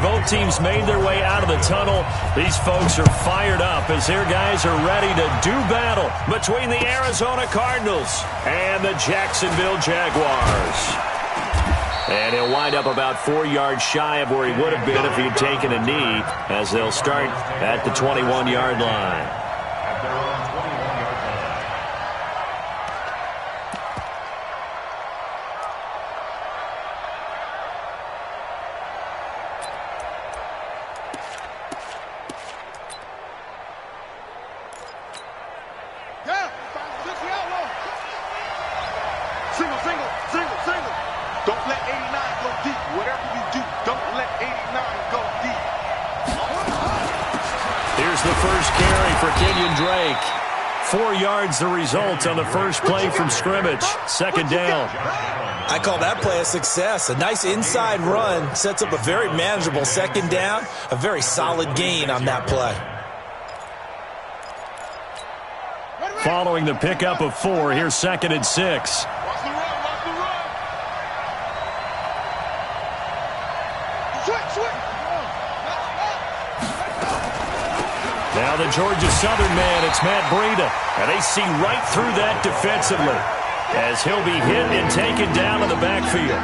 both teams made their way out of the tunnel. These folks are fired up as their guys are ready to do battle between the Arizona Cardinals and the Jacksonville Jaguars. And he'll wind up about 4 yards shy of where he would have been if he had taken a knee, as they'll start at the 21-yard line. Don't let 89 go deep. Whatever you do, don't let 89 go deep. Here's the first carry for Kenyon Drake. 4 yards the result on the first play from scrimmage. Second down. I call that play a success. A nice inside run sets up a very manageable second down. A very solid gain on that play. Following the pickup of 4, here's 2nd and 6. Now the Georgia Southern man, it's Matt Breida. And they see right through that defensively as he'll be hit and taken down in the backfield.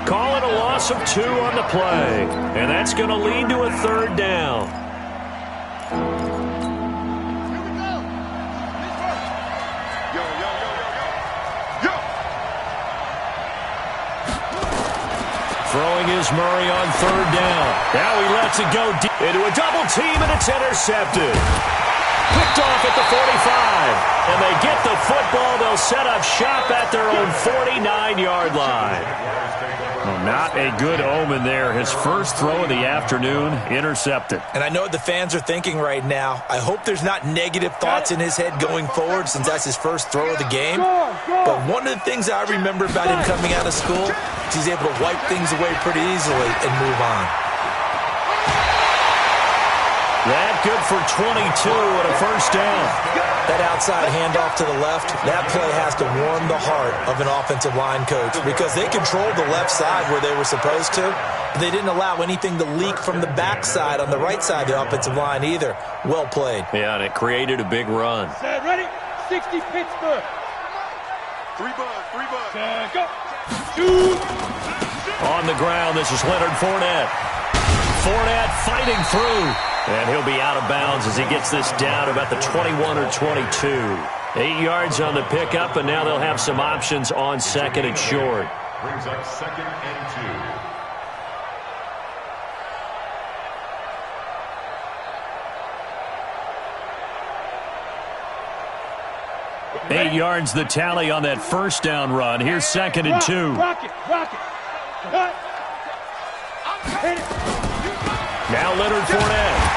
Call it a loss of 2 on the play. And that's going to lead to a 3rd down. Throwing is Murray on 3rd down. Now he lets it go deep into a double team, and it's intercepted. Picked off at the 45. And they get the football. They'll set up shop at their own 49-yard line. Well, not a good omen there. His first throw of the afternoon, intercepted. And I know what the fans are thinking right now. I hope there's not negative thoughts in his head going forward since that's his first throw of the game. But one of the things I remember about him coming out of school is he's able to wipe things away pretty easily and move on. That good for 22 and a first down. That outside handoff to the left, that play has to warm the heart of an offensive line coach because they controlled the left side where they were supposed to. But they didn't allow anything to leak from the backside on the right side of the offensive line either. Well played. Yeah, and it created a big run. Set, ready? 60 Pittsburgh. 3 buds. Go. Shoot. On the ground, this is Leonard Fournette. Fournette fighting through. And he'll be out of bounds as he gets this down about the 21 or 22. 8 yards on the pickup, and now they'll have some options on 2nd and short. Brings up 2nd and 2. 8 yards the tally on that first down run. Here's 2nd and 2. Rock it. Hit it. Now Leonard Fournette.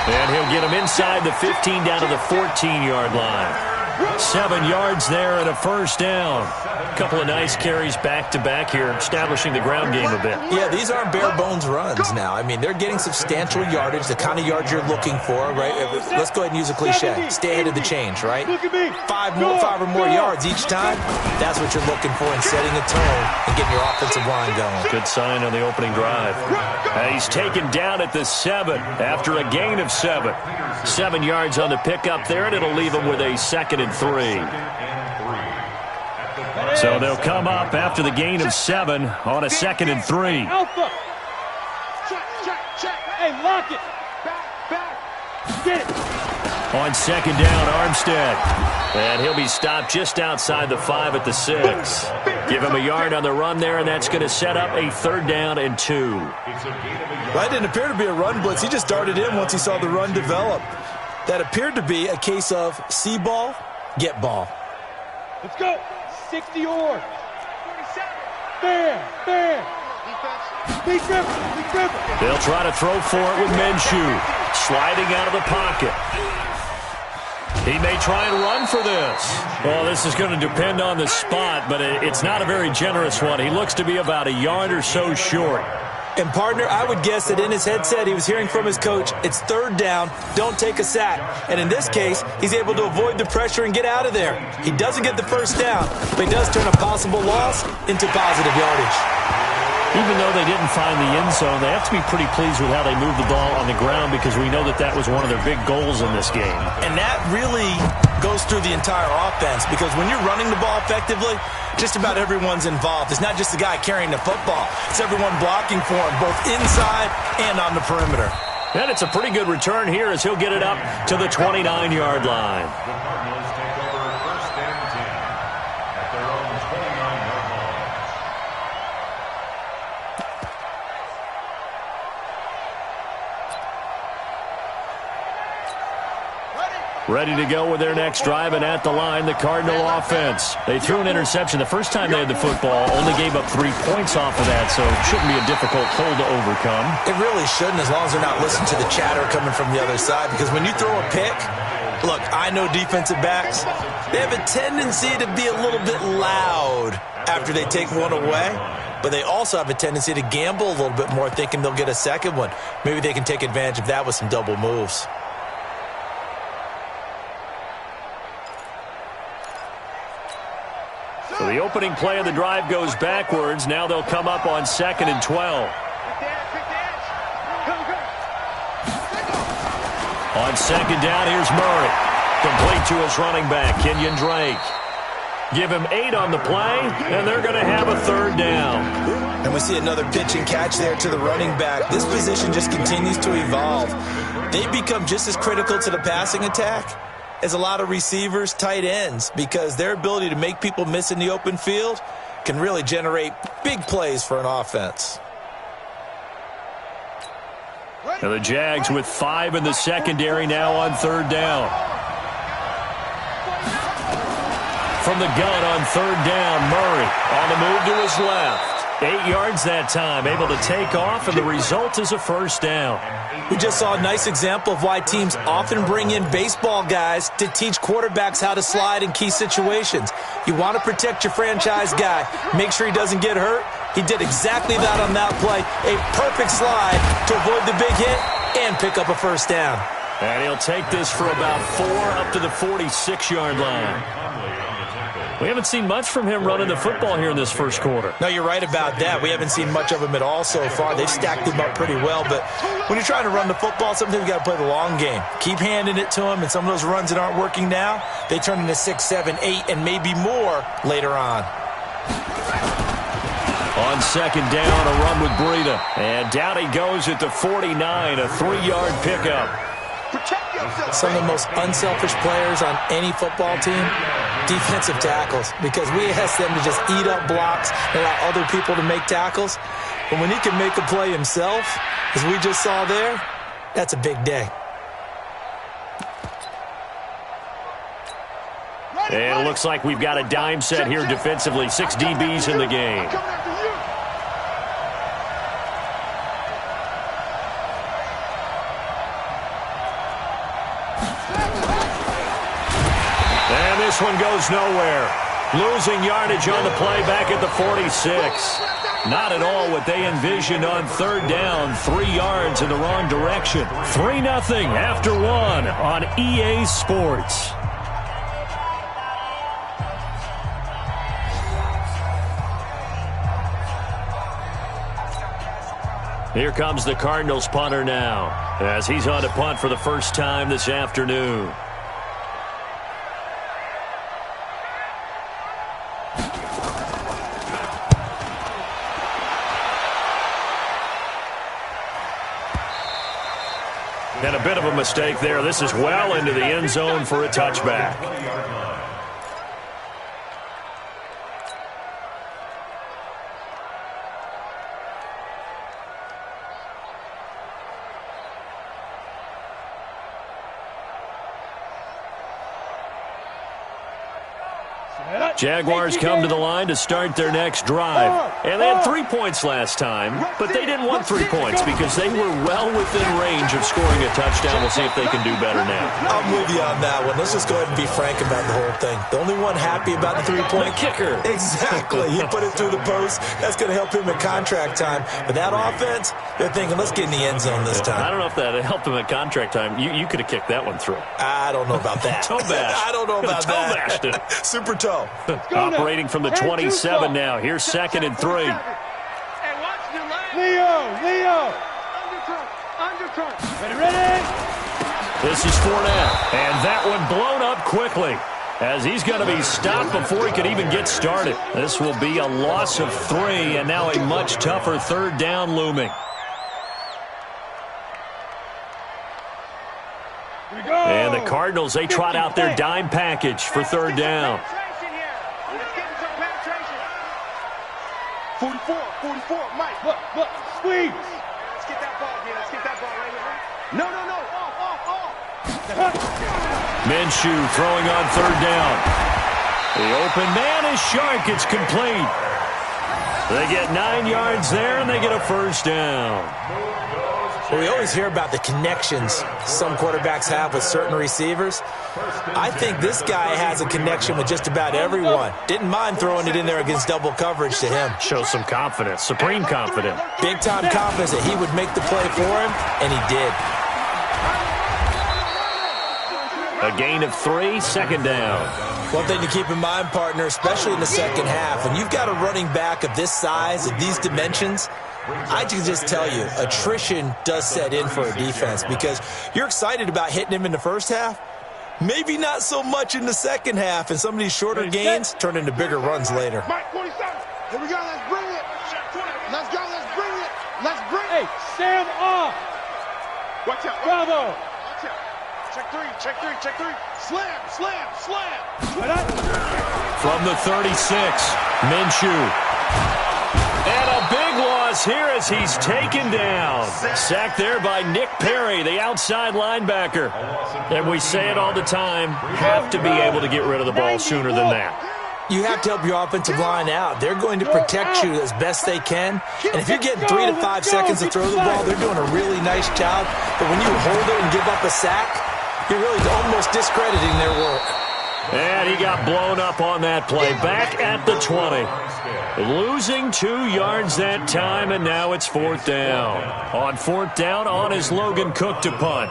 And he'll get him inside the 15 down to the 14-yard line. 7 yards there and a first down. A couple of nice carries back-to-back here, establishing the ground game a bit. Yeah, these aren't bare-bones runs now. I mean, they're getting substantial yardage, the kind of yards you're looking for, right? Let's go ahead and use a cliche. Stay ahead of the change, right? 5 or more yards each time. That's what you're looking for in setting a tone and getting your offensive line going. Good sign on the opening drive. He's taken down at the 7 after a gain of 7. 7 yards on the pickup there, and it'll leave him with a 2nd and 3. So they'll come up after the gain of 7 on a 2nd and 3. Alpha. Check. Hey, lock it. Back. Get it. On 2nd down, Armstead. And he'll be stopped just outside the 5 at the 6. Give him a yard on the run there, and that's going to set up a 3rd down and 2. That didn't appear to be a run blitz. He just darted in once he saw the run develop. That appeared to be a case of see ball, get ball. Let's go. 60 or. Bam. Be careful. They'll try to throw for it with Minshew. Sliding out of the pocket. He may try and run for this. Well, this is going to depend on the spot, but it's not a very generous one. He looks to be about a yard or so short. And, partner, I would guess that in his headset he was hearing from his coach, it's 3rd down, don't take a sack. And in this case, he's able to avoid the pressure and get out of there. He doesn't get the first down, but he does turn a possible loss into positive yardage. Even though they didn't find the end zone, they have to be pretty pleased with how they moved the ball on the ground because we know that that was one of their big goals in this game. And that really goes through the entire offense because when you're running the ball effectively, just about everyone's involved. It's not just the guy carrying the football. It's everyone blocking for him, both inside and on the perimeter. And it's a pretty good return here as he'll get it up to the 29-yard line. Ready to go with their next drive, and at the line, the Cardinal offense. They threw an interception the first time they had the football, only gave up 3 points off of that, so it shouldn't be a difficult hole to overcome. It really shouldn't, as long as they're not listening to the chatter coming from the other side, because when you throw a pick, look, I know defensive backs, they have a tendency to be a little bit loud after they take one away, but they also have a tendency to gamble a little bit more, thinking they'll get a second one. Maybe they can take advantage of that with some double moves. So the opening play of the drive goes backwards. Now they'll come up on 2nd and 12. On 2nd down, here's Murray. Complete to his running back, Kenyon Drake. Give him 8 on the play, and they're going to have a 3rd down. And we see another pitch and catch there to the running back. This position just continues to evolve. They become just as critical to the passing attack as a lot of receivers, tight ends, because their ability to make people miss in the open field can really generate big plays for an offense. And the Jags with 5 in the secondary now on 3rd down. From the gun on 3rd down, Murray on the move to his left. 8 yards that time, able to take off, and the result is a 1st down. We just saw a nice example of why teams often bring in baseball guys to teach quarterbacks how to slide in key situations. You want to protect your franchise guy. Make sure he doesn't get hurt. He did exactly that on that play. A perfect slide to avoid the big hit and pick up a 1st down. And he'll take this for about 4 up to the 46-yard line. We haven't seen much from him running the football here in this first quarter. No, you're right about that. We haven't seen much of him at all so far. They've stacked him up pretty well. But when you're trying to run the football, sometimes you got to play the long game. Keep handing it to him, and some of those runs that aren't working now, they turn into 6, 7, 8, and maybe more later on. On 2nd down, a run with Breida. And down he goes at the 49, a 3-yard pickup. Some of the most unselfish players on any football team, defensive tackles, because we ask them to just eat up blocks and allow other people to make tackles. But when he can make a play himself, as we just saw there, that's a big day. And it looks like we've got a dime set here defensively. 6 DBs in the game. And this one goes nowhere. Losing yardage on the play back at the 46. Not at all what they envisioned on 3rd down. 3 yards in the wrong direction. 3-0 after 1 on EA Sports. Here comes the Cardinals punter now, as he's on to punt for the first time this afternoon. And a bit of a mistake there. This is well into the end zone for a touchback. Jaguars come to the line to start their next drive. And they had 3 points last time, but they didn't want 3 points because they were well within range of scoring a touchdown. We'll see if they can do better now. I'm with you on that one. Let's just go ahead and be frank about the whole thing. The only one happy about the 3-point kicker. Exactly. He put it through the post. That's going to help him in contract time. But that offense, they're thinking, let's get in the end zone this time. I don't know if that helped him at contract time. You could have kicked that one through. I don't know about that. Toe bash. I don't know about that. Toe bashed it. Super toe. Operating from the 27 now. Here's 2nd and 3. Leo. Undercut. Ready? This is Fournette, and that one blown up quickly as he's going to be stopped before he could even get started. This will be a loss of 3, and now a much tougher third down looming. And the Cardinals, they trot out their dime package for third down. 44, Mike. Look, squeeze. Let's get that ball here. Let's get that ball right here. No. Off. Minshew throwing on third down. The open man is Shark. It's complete. They get 9 yards there, and they get a first down. Well, we always hear about the connections some quarterbacks have with certain receivers. I think this guy has a connection with just about everyone. Didn't mind throwing it in there against double coverage to him. Shows some confidence, supreme confidence. Big-time confidence that he would make the play for him, and he did. A gain of 3, second down. One thing to keep in mind, partner, especially in the second half, when you've got a running back of this size, of these dimensions, I can just tell you, attrition does set in for a defense because you're excited about hitting him in the first half. Maybe not so much in the second half, and some of these shorter gains turn into bigger runs later. Mike, 47. Here we go. Let's bring it. Let's go. Let's bring it. Hey, Sam off. Watch out. Bravo. Watch out. Check three. Slam. From the 36, Minshew. And a big loss here as he's taken down. Sacked there by Nick Perry, the outside linebacker. And we say it all the time, have to be able to get rid of the ball sooner than that. You have to help your offensive line out. They're going to protect you as best they can. And if you're getting 3 to 5 seconds to throw the ball, they're doing a really nice job. But when you hold it and give up a sack, you're really almost discrediting their work. And he got blown up on that play. Back at the 20. Losing 2 yards that time, and now it's fourth down. On fourth down, on is Logan Cook to punt.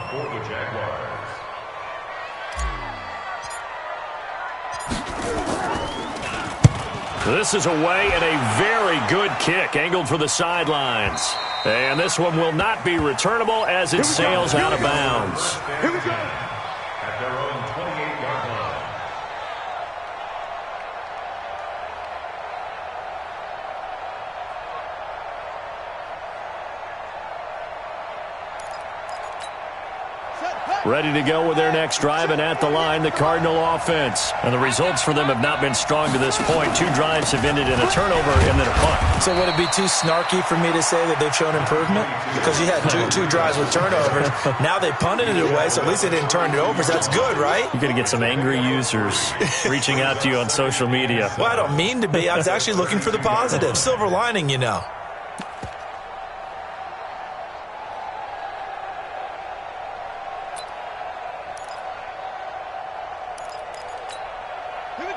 This is away and a very good kick, angled for the sidelines. And this one will not be returnable as it sails out of bounds. Here we go. At their own 28-yard line. Ready to go with their next drive, and at the line, the Cardinal offense. And the results for them have not been strong to this point. 2 drives have ended in a turnover and then a punt. So would it be too snarky for me to say that they've shown improvement? Because you had two drives with turnovers. Now they punted it away, so at least they didn't turn it over. So that's good, right? You're going to get some angry users reaching out to you on social media. Well, I don't mean to be. I was actually looking for the positive. Silver lining, you know.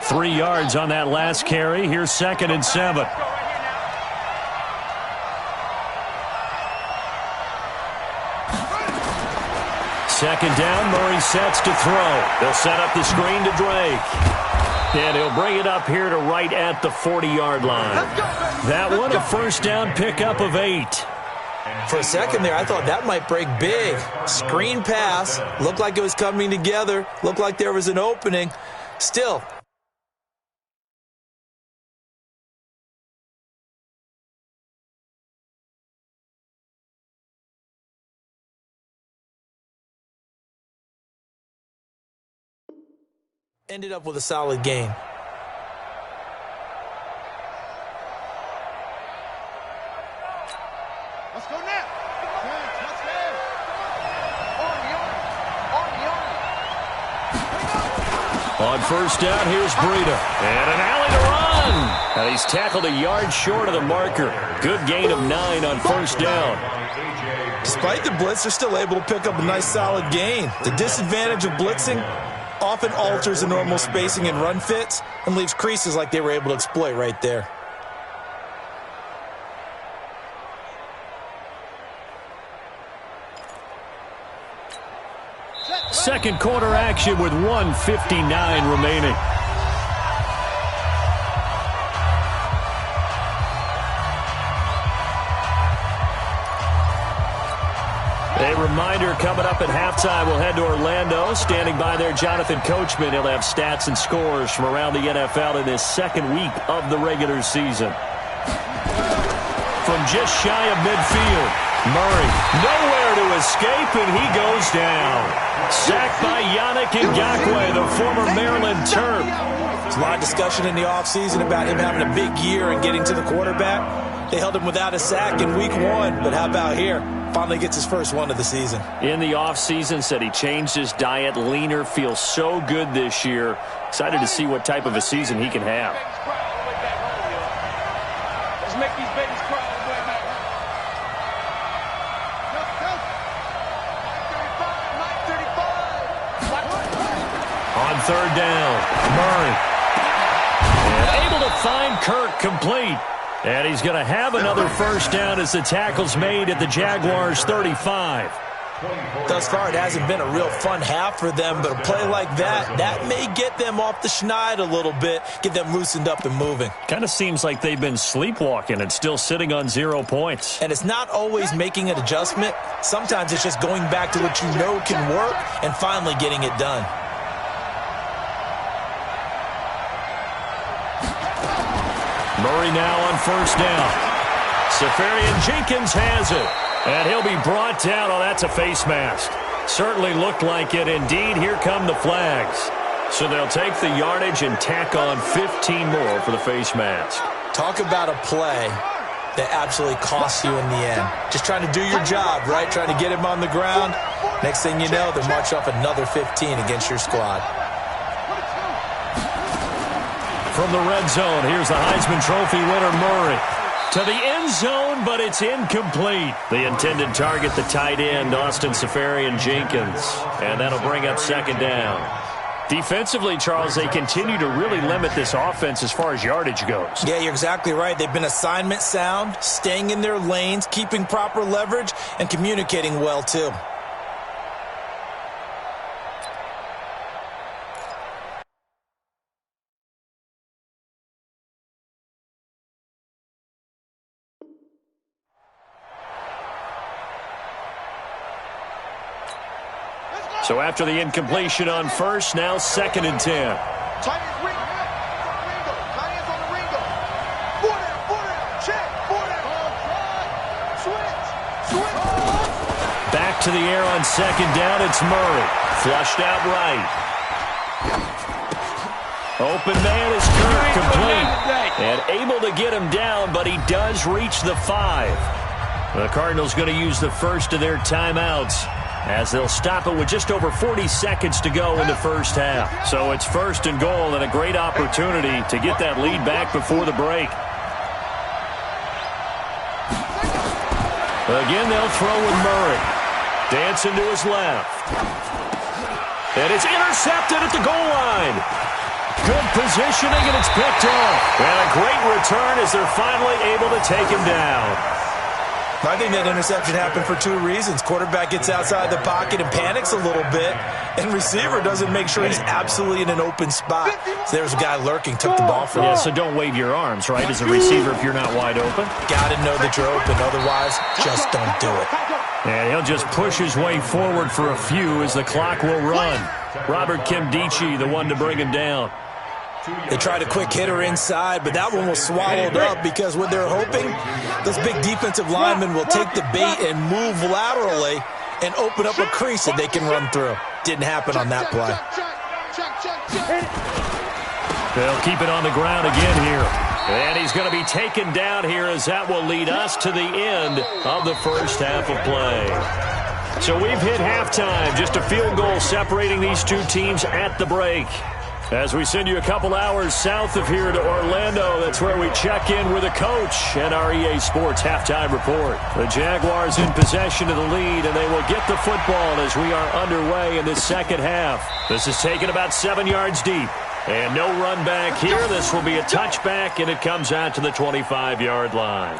Three yards on that last carry. Here's 2nd and 7. Second down, Murray sets to throw. They'll set up the screen to Drake. And he'll bring it up here to right at the 40-yard line. That one, a first down pickup of 8. For a second there, I thought that might break big. Screen pass. Looked like it was coming together. Looked like there was an opening. Still, ended up with a solid game. Let's go now. On first down, here's Breida. And an alley to run. And he's tackled a yard short of the marker. Good gain of 9 on first down. Despite the blitz, they're still able to pick up a nice solid gain. The disadvantage of blitzing often alters the normal spacing and run fits and leaves creases like they were able to exploit right there. Second quarter action with 1:59 remaining. A reminder coming up at halftime. We'll head to Orlando. Standing by there, Jonathan Coachman. He'll have stats and scores from around the NFL in this second week of the regular season. From just shy of midfield, Murray nowhere to escape, and he goes down. Sacked by Yannick Ngakoue, the former Maryland Terp. There's a lot of discussion in the offseason about him having a big year and getting to the quarterback. They held him without a sack in week 1, but how about here? Finally gets his first one of the season. In the offseason, said he changed his diet, leaner, feels so good this year. Excited to see what type of a season he can have. Let's make these babies cry. On third down, Murray. And able to find Kirk complete. And he's going to have another first down as the tackle's made at the Jaguars' 35. Thus far, it hasn't been a real fun half for them, but a play like that may get them off the schneid a little bit, get them loosened up and moving. Kind of seems like they've been sleepwalking and still sitting on 0 points. And it's not always making an adjustment. Sometimes it's just going back to what you know can work and finally getting it done. Murray now on first down. Safarian Jenkins has it. And he'll be brought down. Oh, that's a face mask. Certainly looked like it. Indeed, here come the flags. So they'll take the yardage and tack on 15 more for the face mask. Talk about a play that absolutely costs you in the end. Just trying to do your job, right? Trying to get him on the ground. Next thing you know, they'll march off another 15 against your squad. From the red zone, here's the Heisman Trophy winner, Murray. To the end zone, but it's incomplete. The intended target, the tight end, Austin Safarian Jenkins. And that'll bring up second down. Defensively, Charles, they continue to really limit this offense as far as yardage goes. Yeah, you're exactly right. They've been assignment sound, staying in their lanes, keeping proper leverage, and communicating well, too. So after the incompletion on first, now second and 10. Tight ends ring out. Ringo. Tight ends on the Ringo. 4 down. Check. 4 down. Switch. Back to the air on second down. It's Murray. Flushed out right. Open man is Kirk, complete. And able to get him down, but he does reach the 5. The Cardinals going to use the first of their timeouts, as they'll stop it with just over 40 seconds to go in the first half. So it's first and goal and a great opportunity to get that lead back before the break. Again, they'll throw with Murray. Dancing to his left. And it's intercepted at the goal line. Good positioning, and it's picked off. And a great return as they're finally able to take him down. I think that interception happened for 2 reasons. Quarterback gets outside the pocket and panics a little bit, and receiver doesn't make sure he's absolutely in an open spot. So there's a guy lurking, took the ball from him. Yeah, so don't wave your arms, right, as a receiver if you're not wide open. Got to know that you're open, otherwise just don't do it. And he'll just push his way forward for a few as the clock will run. Robert Kimdichie, the one to bring him down. They tried a quick hitter inside, but that one was swallowed up because what they're hoping, those big defensive linemen will take the bait and move laterally and open up a crease that they can run through. Didn't happen on that play. They'll keep it on the ground again here. And he's going to be taken down here as that will lead us to the end of the first half of play. So we've hit halftime, just a field goal separating these two teams at the break. As we send you a couple hours south of here to Orlando, that's where we check in with a coach and our EA Sports halftime report. The Jaguars in possession of the lead, and they will get the football as we are underway in this second half. This is taken about 7 yards deep. And no run back here. This will be a touchback, and it comes out to the 25-yard line.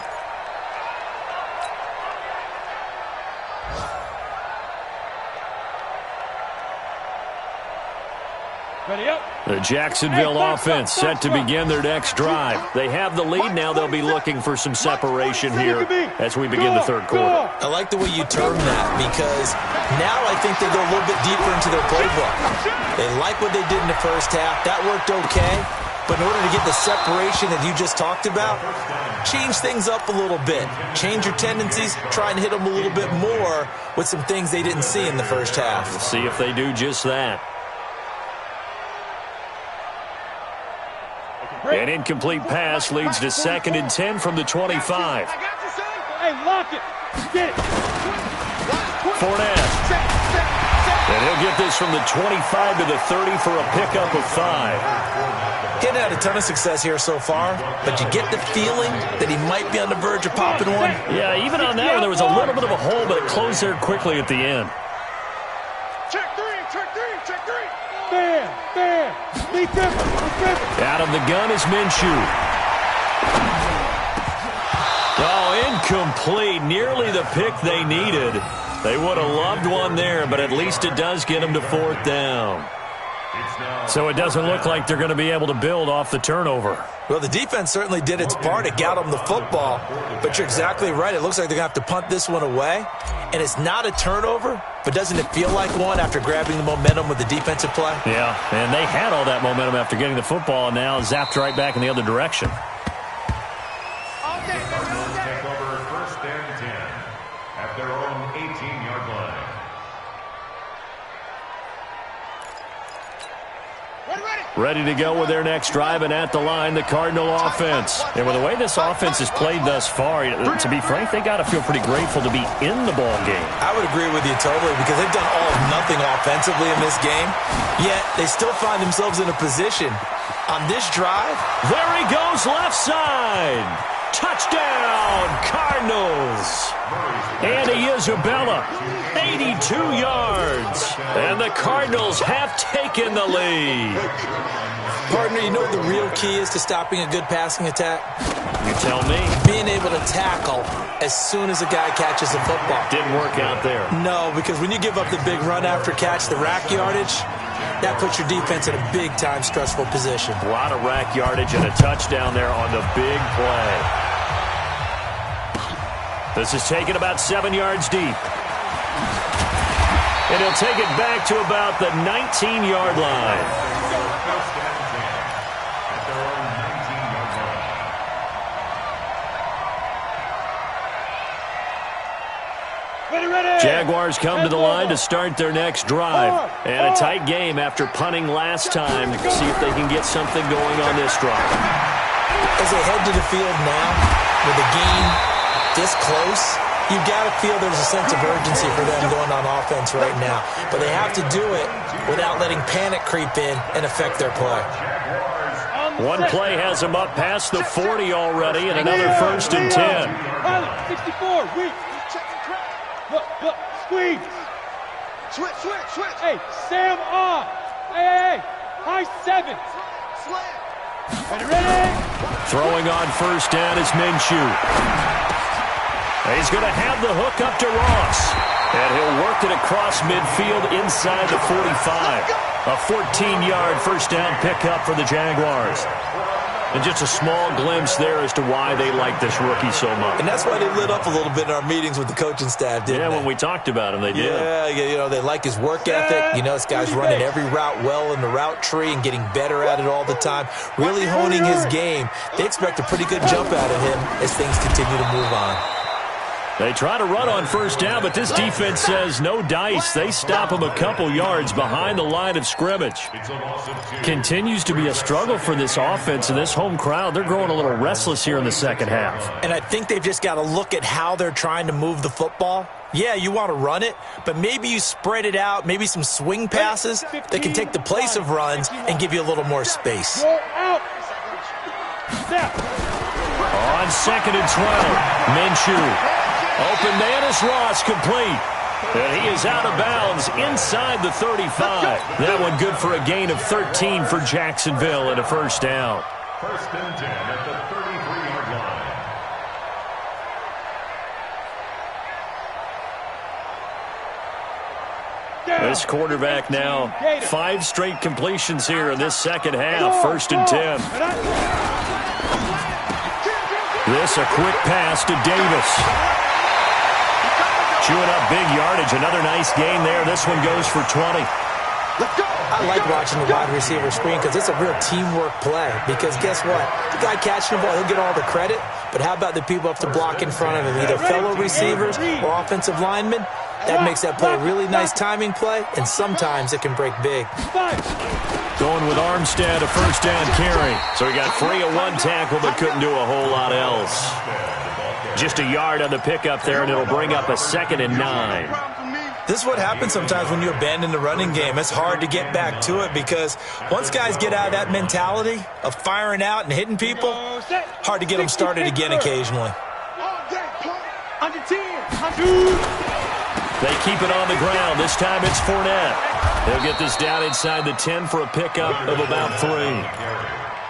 The Jacksonville offense set to begin their next drive. They have the lead now. They'll be looking for some separation here as we begin the third quarter. I like the way you term that because now I think they go a little bit deeper into their playbook. They like what they did in the first half. That worked okay. But in order to get the separation that you just talked about, change things up a little bit. Change your tendencies. Try and hit them a little bit more with some things they didn't see in the first half. Let's see if they do just that. An incomplete pass leads to 2nd and 10 from the 25. Hey, lock it. Get it. Fournette. And he'll get this from the 25 to the 30 for a pickup of 5. He hadn't had a ton of success here so far, but you get the feeling that he might be on the verge of popping one. Yeah, even on that one, there was a little bit of a hole, but it closed there quickly at the end. Check three, check three, check three. Bam, bam. Out of the gun is Minshew. Oh, incomplete. Nearly the pick they needed. They would have loved one there, but at least it does get them to 4th down. So it doesn't look like they're going to be able to build off the turnover. Well, the defense certainly did its part. It got them the football. But you're exactly right. It looks like they're going to have to punt this one away. And it's not a turnover, but doesn't it feel like one after grabbing the momentum with the defensive play? Yeah, and they had all that momentum after getting the football and now zapped right back in the other direction. Take over 1st and 10 at their own 18-yard line. Ready to go with their next drive, and at the line, the Cardinal offense. And with the way this offense has played thus far, to be frank, they got to feel pretty grateful to be in the ball game. I would agree with you totally because they've done all or nothing offensively in this game, yet they still find themselves in a position on this drive. There he goes, left side. Touchdown, Cardinals. Andy Isabella, 82 yards. And the Cardinals have taken the lead. Partner, you know what the real key is to stopping a good passing attack? You tell me. Being able to tackle as soon as a guy catches the football. Didn't work out there. No, because when you give up the big run after catch, the rack yardage, that puts your defense in a big-time stressful position. A lot of rack yardage and a touchdown there on the big play. This is taken about 7 yards deep. And he'll take it back to about the 19-yard line. Jaguars come to the line to start their next drive. And a tight game after punting last time. See if they can get something going on this drive. As they head to the field now, with the game this close, you've got to feel there's a sense of urgency for them going on offense right now. But they have to do it without letting panic creep in and affect their play. One play has them up past the 40 already, and another 1st and 10. 64, weak. Look, squeeze. Switch. Hey, Sam off. Hey, high 7. Slam. Ready? Throwing on 1st down is Minshew. He's going to have the hook up to Ross. And he'll work it across midfield inside the 45. A 14-yard 1st down pickup for the Jaguars. And just a small glimpse there as to why they like this rookie so much. And that's why they lit up a little bit in our meetings with the coaching staff, didn't they? When we talked about him, they did. Yeah, you know, they like his work ethic. You know, this guy's running every route well in the route tree and getting better at it all the time, really honing his game. They expect a pretty good jump out of him as things continue to move on. They try to run on 1st down, but this defense says no dice. They stop him a couple yards behind the line of scrimmage. Continues to be a struggle for this offense and this home crowd. They're growing a little restless here in the second half. And I think they've just got to look at how they're trying to move the football. Yeah, you want to run it, but maybe you spread it out, maybe some swing passes that can take the place of runs and give you a little more space. On 2nd and 12, Minshew. Open man is Ross, complete. And he is out of bounds inside the 35. That one good for a gain of 13 for Jacksonville and a 1st down. 1st and 10 at the 33-yard line. This quarterback now 5 straight completions here in this second half. 1st and 10. This a quick pass to Davis. Chewing up big yardage. Another nice gain there. This one goes for 20. I like watching the wide receiver screen because it's a real teamwork play. Because guess what? The guy catching the ball, he'll get all the credit. But how about the people up to block in front of him? Either fellow receivers or offensive linemen. That makes that play a really nice timing play, and sometimes it can break big. Going with Armstead, a 1st down carry. So he got free of 1 tackle, but couldn't do a whole lot else. Just a yard on the pickup there, and it'll bring up a 2nd and 9. This is what happens sometimes when you abandon the running game. It's hard to get back to it because once guys get out of that mentality of firing out and hitting people, hard to get them started again occasionally. Under 10. They keep it on the ground. This time it's Fournette. They'll get this down inside the 10 for a pickup of about 3.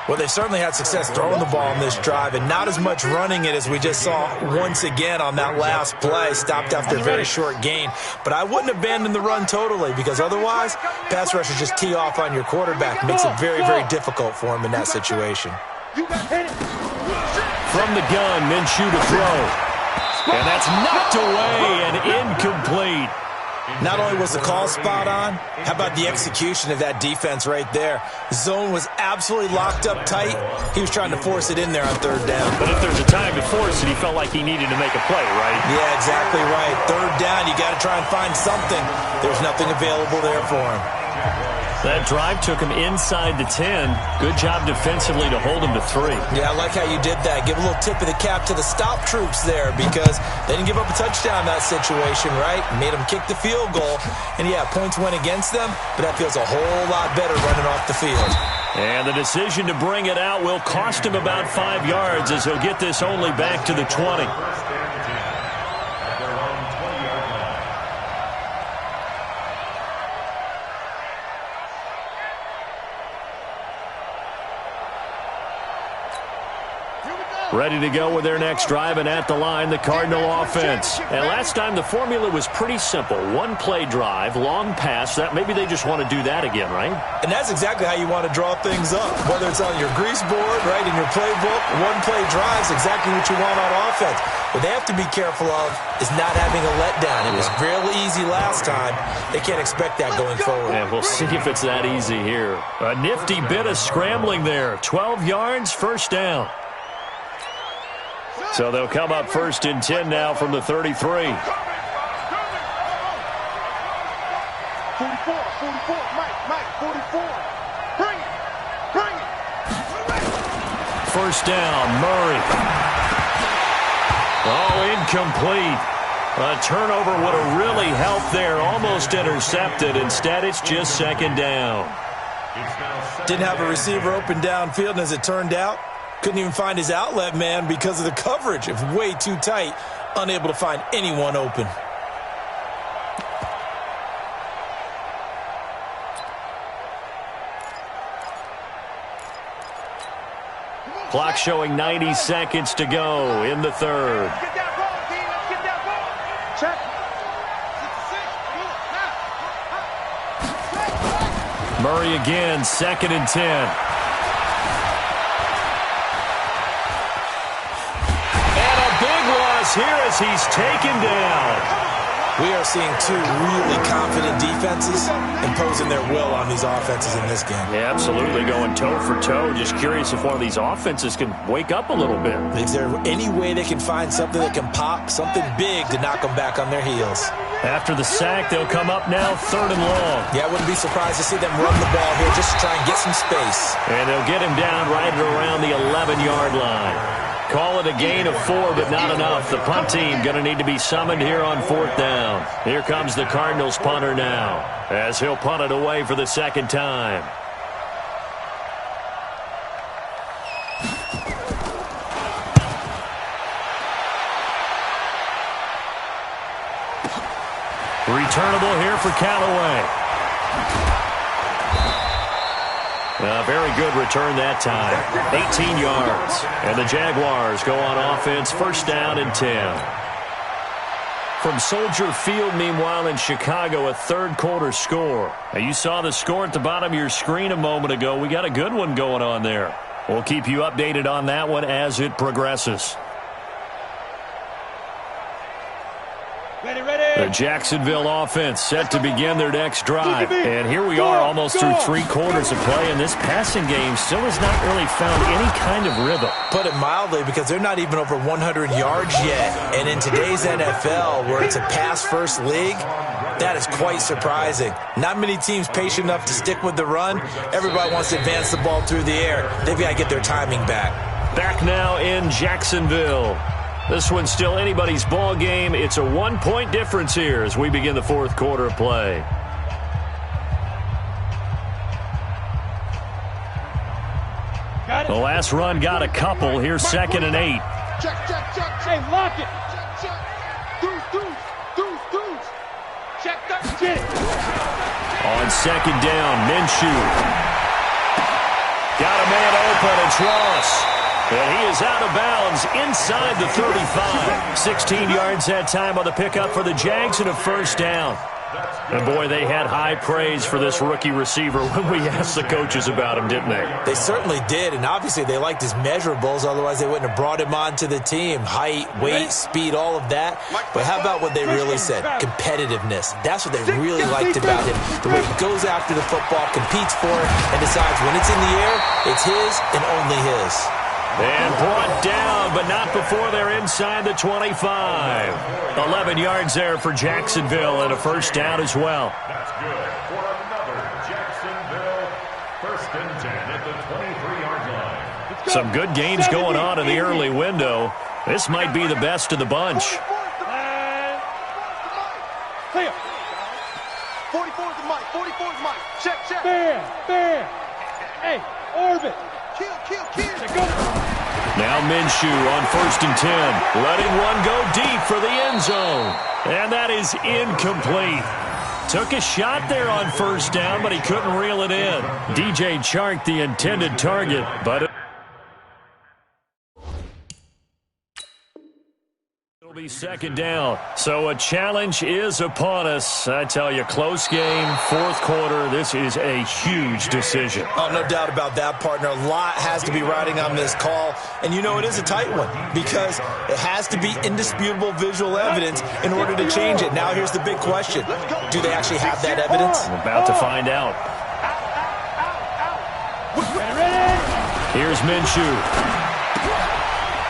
Well, they certainly had success throwing the ball on this drive and not as much running it as we just saw once again on that last play. Stopped after a very short gain. But I wouldn't abandon the run totally because otherwise, pass rushers just tee off on your quarterback. Makes it very, very difficult for him in that situation. From the gun, Minshew to throw. And that's knocked away and incomplete. Not only was the call spot on, how about the execution of that defense right there? Zone was absolutely locked up tight. He was trying to force it in there on 3rd down. But if there's a time to force it, he felt like he needed to make a play, right? Yeah, exactly right. 3rd down, you got to try and find something. There's nothing available there for him. That drive took him inside the 10. Good job defensively to hold him to 3. Yeah, I like how you did that. Give a little tip of the cap to the stop troops there because they didn't give up a touchdown in that situation, right? Made them kick the field goal. And, yeah, points went against them, but that feels a whole lot better running off the field. And the decision to bring it out will cost him about 5 yards as he'll get this only back to the 20. Ready to go with their next drive, and at the line, the Cardinal offense. And last time, the formula was pretty simple. 1-play drive, long pass. That maybe they just want to do that again, right? And that's exactly how you want to draw things up. Whether it's on your grease board, right, in your playbook, 1-play drive is exactly what you want on offense. What they have to be careful of is not having a letdown. It was real easy last time. They can't expect that going forward. And we'll see if it's that easy here. A nifty bit of scrambling there. 12 yards, 1st down. So they'll come up 1st and 10 now from the 33. 44, Mike, 44. Bring it. 1st down, Murray. Oh, incomplete. A turnover would have really helped there. Almost intercepted. Instead, it's just 2nd down. Didn't have a receiver open downfield, and as it turned out, couldn't even find his outlet man because of the coverage. It was way too tight, unable to find anyone open. Clock showing 90 seconds to go in the 3rd. Get that ball, Dean. Let's get that ball. Check. Murray again, 2nd and 10. Here as he's taken down. We are seeing 2 really confident defenses imposing their will on these offenses in this game. Yeah, absolutely, going toe for toe. Just curious if one of these offenses can wake up a little bit. Is there any way they can find something that can pop, something big to knock them back on their heels? After the sack, they'll come up now 3rd and long. Yeah, I wouldn't be surprised to see them run the ball here just to try and get some space. And they'll get him down right at around the 11-yard line. Call it a gain of 4, but not enough. The punt team going to need to be summoned here on 4th down. Here comes the Cardinals punter now, as he'll punt it away for the 2nd time. Returnable here for Callaway. A very good return that time. 18 yards. And the Jaguars go on offense, 1st down and 10. From Soldier Field, meanwhile, in Chicago, a third-quarter score. Now, you saw the score at the bottom of your screen a moment ago. We got a good one going on there. We'll keep you updated on that one as it progresses. Ready, ready. The Jacksonville offense set to begin their next drive. And here we are almost through 3 quarters of play, and this passing game still has not really found any kind of rhythm. Put it mildly, because they're not even over 100 yards yet. And in today's NFL, where it's a pass-first league, that is quite surprising. Not many teams patient enough to stick with the run. Everybody wants to advance the ball through the air. They've got to get their timing back. Back now in Jacksonville. This one's still anybody's ball game. It's a 1-point difference here as we begin the fourth quarter of play. The last run got a couple. Here's 2nd and 8. Check, check, check. Hey, lock it. Check, check. Deuce. Check that. Shit. On 2nd down, Minshew. Got a man open. It's Ross. And he is out of bounds inside the 35. 16 yards that time on the pickup for the Jags and a first down. And, boy, they had high praise for this rookie receiver when we asked the coaches about him, didn't they? They certainly did, and obviously they liked his measurables. Otherwise, they wouldn't have brought him onto the team. Height, weight, speed, all of that. But how about what they really said? Competitiveness. That's what they really liked about him. The way he goes after the football, competes for it, and decides when it's in the air, it's his and only his. And brought down, but not before they're inside the 25. 11 yards there for Jacksonville and a first down as well. That's good for another Jacksonville 1st and 10 at the 23-yard line. Some good games going on in the early window. This might be the best of the bunch. 44 is the mic. 44 is Mike. Check. Bam. Hey, orbit. Kill. Now Minshew on 1st and 10. Letting one go deep for the end zone. And that is incomplete. Took a shot there on 1st down, but he couldn't reel it in. DJ Chark, the intended target, but it'll be 2nd down. So a challenge is upon us. I tell you, close game, 4th quarter. This is a huge decision. Oh, no doubt about that, partner. A lot has to be riding on this call. And you know it is a tight one because it has to be indisputable visual evidence in order to change it. Now here's the big question. Do they actually have that evidence? We're about to find out. Here's Minshew.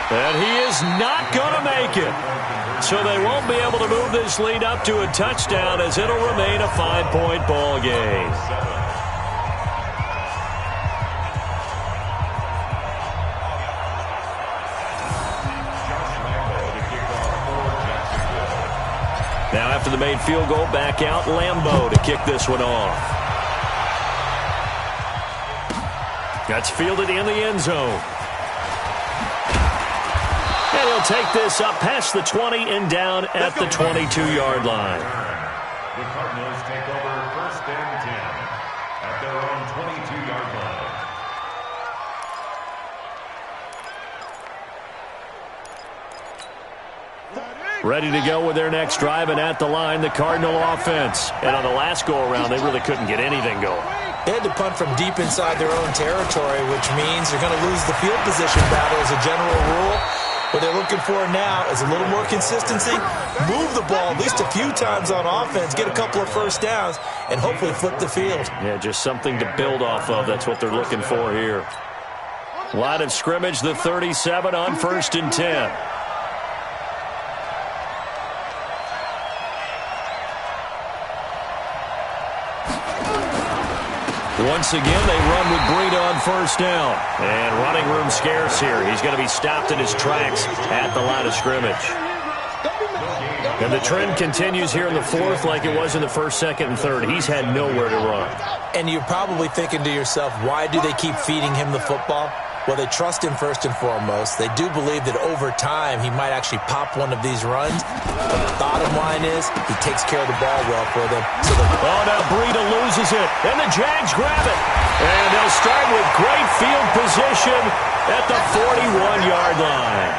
And he is not going to make it. So they won't be able to move this lead up to a touchdown as it'll remain a 5-point ball game. Now after the made field goal, back out Lambeau to kick this one off. That's fielded in the end zone. And he'll take this up past the 20 and down at the 22-yard line. The Cardinals take over 1st and 10 at their own 22-yard line. Ready to go with their next drive, and at the line, the Cardinal offense. And on the last go-around, they really couldn't get anything going. They had to punt from deep inside their own territory, which means they're going to lose the field position battle as a general rule. What they're looking for now is a little more consistency, move the ball at least a few times on offense, get a couple of first downs, and hopefully flip the field. Yeah, just something to build off of. That's what they're looking for here. Line of scrimmage, the 37 on 1st and 10. Once again, they run with Breida on 1st down. And running room scarce here. He's going to be stopped in his tracks at the line of scrimmage. And the trend continues here in the 4th like it was in the 1st, 2nd, and 3rd. He's had nowhere to run. And you're probably thinking to yourself, why do they keep feeding him the football? Well, they trust him first and foremost. They do believe that over time he might actually pop one of these runs. But the bottom line is he takes care of the ball well for them. So oh, now Breida loses it, and the Jags grab it. And they'll start with great field position at the 41-yard line.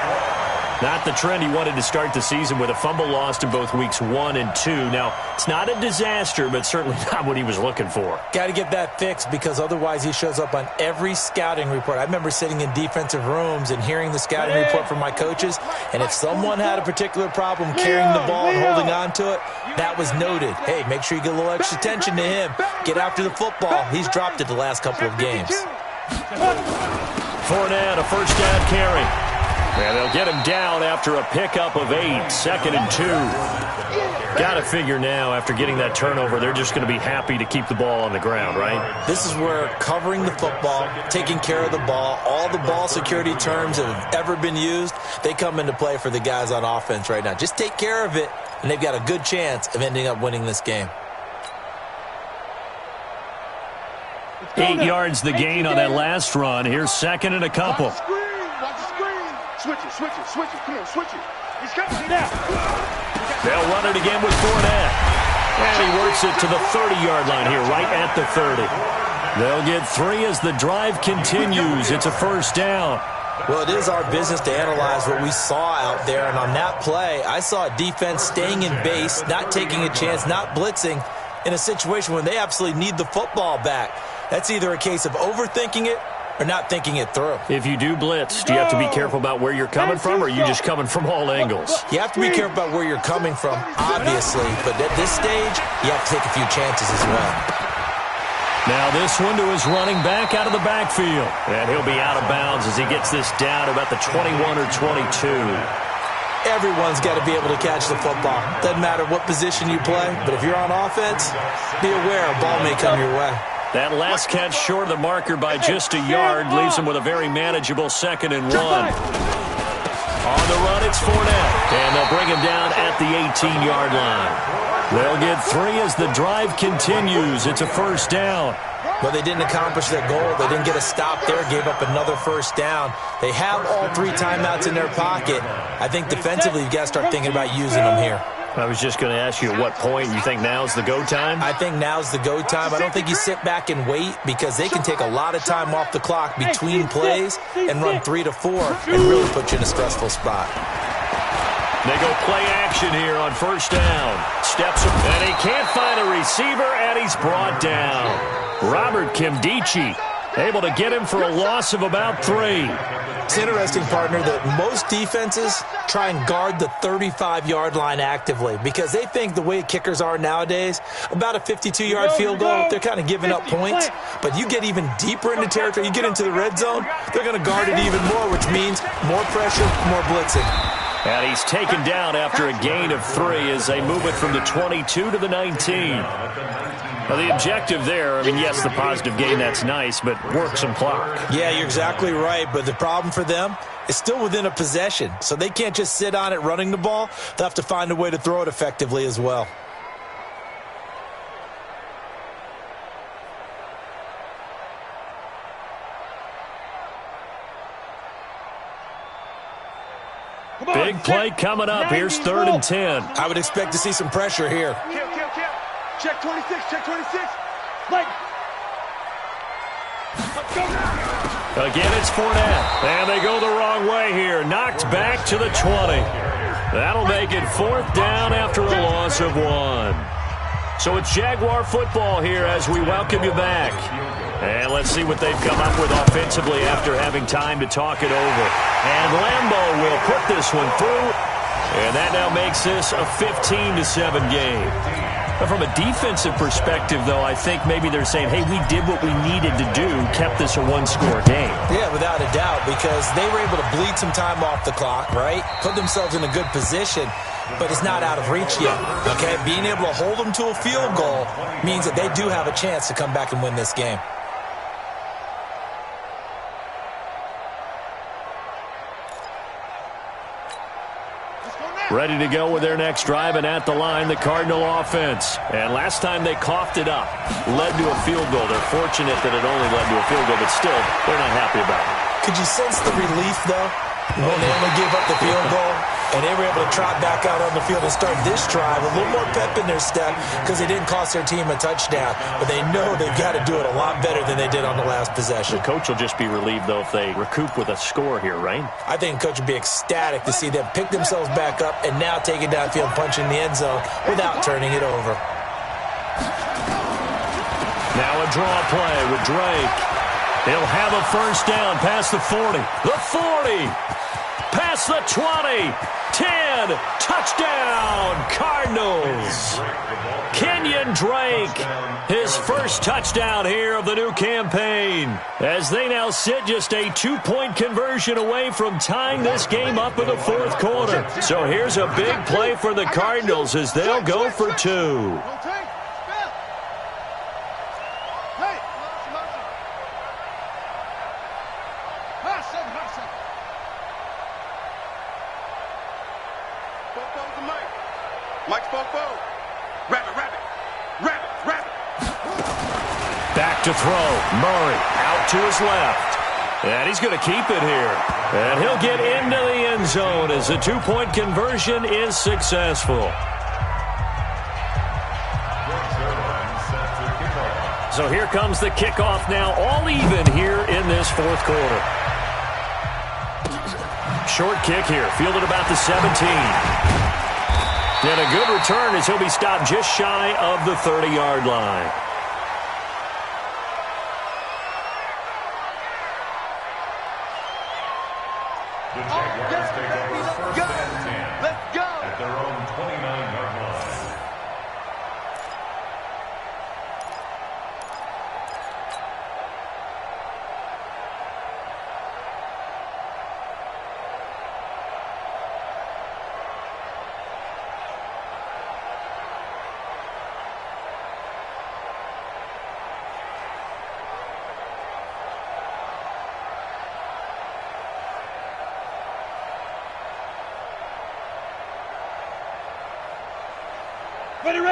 Not the trend he wanted to start the season with a fumble lost in both weeks 1 and 2. Now, it's not a disaster, but certainly not what he was looking for. Got to get that fixed because otherwise he shows up on every scouting report. I remember sitting in defensive rooms and hearing the scouting report from my coaches, and if someone had a particular problem carrying the ball and holding on to it, that was noted. Hey, make sure you get a little extra attention to him. Get after the football. He's dropped it the last couple of games. Fournette, a first down carry. And they'll get him down after a pickup of 8, 2nd and 2. Got to figure now, after getting that turnover, they're just going to be happy to keep the ball on the ground, right? This is where covering the football, taking care of the ball, all the ball security terms that have ever been used, they come into play for the guys on offense right now. Just take care of it, and they've got a good chance of ending up winning this game. 8 yards the gain on that last run. Here's 2nd and a couple. Watch the screen. Switch it. Come on, switch it. He's coming now. They'll run it again with Fournette. And he works it to the 30-yard line here, right at the 30. They'll get 3 as the drive continues. It's a first down. Well, it is our business to analyze what we saw out there, and on that play, I saw a defense staying in base, not taking a chance, not blitzing, in a situation when they absolutely need the football back. That's either a case of overthinking it or not thinking it through. If you do blitz, do you have to be careful about where you're coming from, or are you just coming from all angles? You have to be careful about where you're coming from, obviously, but at this stage, you have to take a few chances as well. Now this one to his running back out of the backfield. And he'll be out of bounds as he gets this down about the 21 or 22. Everyone's got to be able to catch the football. Doesn't matter what position you play, but if you're on offense, be aware a ball may come your way. That last catch short of the marker by just a yard leaves him with a very manageable 2nd and 1. On the run, it's Fournette. And they'll bring him down at the 18-yard line. They'll get 3 as the drive continues. It's a first down. But they didn't accomplish their goal. They didn't get a stop there, gave up another first down. They have all 3 timeouts in their pocket. I think defensively you've got to start thinking about using them here. I was just going to ask you at what point you think now's the go time? I think now's the go time. I don't think you sit back and wait because they can take a lot of time off the clock between plays and run 3 to 4 and really put you in a stressful spot. They go play action here on first down. Steps up, and he can't find a receiver, and he's brought down. Robert Kimdichie able to get him for a loss of about 3. It's interesting, partner, that most defenses try and guard the 35-yard line actively because they think the way kickers are nowadays, about a 52-yard field goal, they're kind of giving up points. But you get even deeper into territory, you get into the red zone, they're going to guard it even more, which means more pressure, more blitzing. And he's taken down after a gain of 3 as they move it from the 22 to the 19. Well, the objective there, I mean, yes, the positive gain, that's nice, but work some clock. Yeah, you're exactly right, but the problem for them is still within a possession, so they can't just sit on it running the ball. They'll have to find a way to throw it effectively as well. Big play coming up. Here's 3rd and 10. I would expect to see some pressure here. Kill. Check 26. Like. Let's go now. Again, it's Fournette. And they go the wrong way here. Knocked back to the 20. That'll make it 4th down after a loss of 1. So it's Jaguar football here as we welcome you back. And let's see what they've come up with offensively after having time to talk it over. And Lambeau will put this one through. And that now makes this a 15-7 game. But from a defensive perspective, though, I think maybe they're saying, hey, we did what we needed to do, kept this a 1-score game. Yeah, without a doubt, because they were able to bleed some time off the clock, right? Put themselves in a good position, but it's not out of reach yet, okay? Being able to hold them to a field goal means that they do have a chance to come back and win this game. Ready to go with their next drive, and at the line, the Cardinal offense. And last time they coughed it up, led to a field goal. They're fortunate that it only led to a field goal, but still, they're not happy about it. Could you sense the relief, though, when they only gave up the field goal? and they were able to trot back out on the field and start this drive a little more pep in their step because they didn't cost their team a touchdown. But they know they've got to do it a lot better than they did on the last possession. The coach will just be relieved, though, if they recoup with a score here, right? I think the coach would be ecstatic to see them pick themselves back up and now take it downfield, punch in the end zone without turning it over. Now a draw play with Drake. He'll have a first down past the 40. The 40. Past the 20. 10. Touchdown, Cardinals. Kenyon Drake, his first touchdown here of the new campaign, as they now sit just a 2-point conversion away from tying this game up in the fourth quarter. So here's a big play for the Cardinals as they'll go for 2. Back to throw. Murray out to his left. And he's going to keep it here. And he'll get into the end zone as the 2-point conversion is successful. So here comes the kickoff now, all even here in this fourth quarter. Short kick here, fielded about the 17. And a good return as he'll be stopped just shy of the 30-yard line. The Jaguars take over first and 10. Let's go. At their own 29-yard line.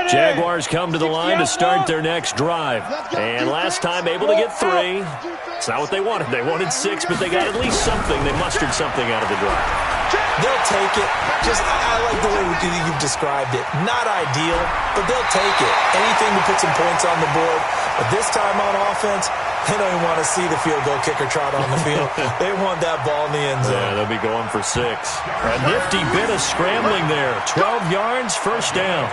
Jaguars come to the line to start their next drive. And last time able to get 3. It's not what they wanted. They wanted 6, but they got at least something. They mustered something out of the drive. They'll take it. I like the way you've described it. Not ideal, but they'll take it. Anything to put some points on the board. But this time on offense, they don't even want to see the field goal kicker trot on the field. They want that ball in the end zone. Yeah, they'll be going for 6. A nifty bit of scrambling there. 12 yards, first down.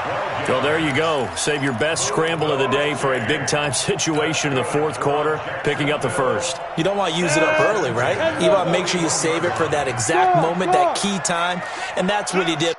So there you go. Save your best scramble of the day for a big-time situation in the fourth quarter, picking up the first. You don't want to use it up early, right? You want to make sure you save it for that exact moment, that key time, and that's what he did.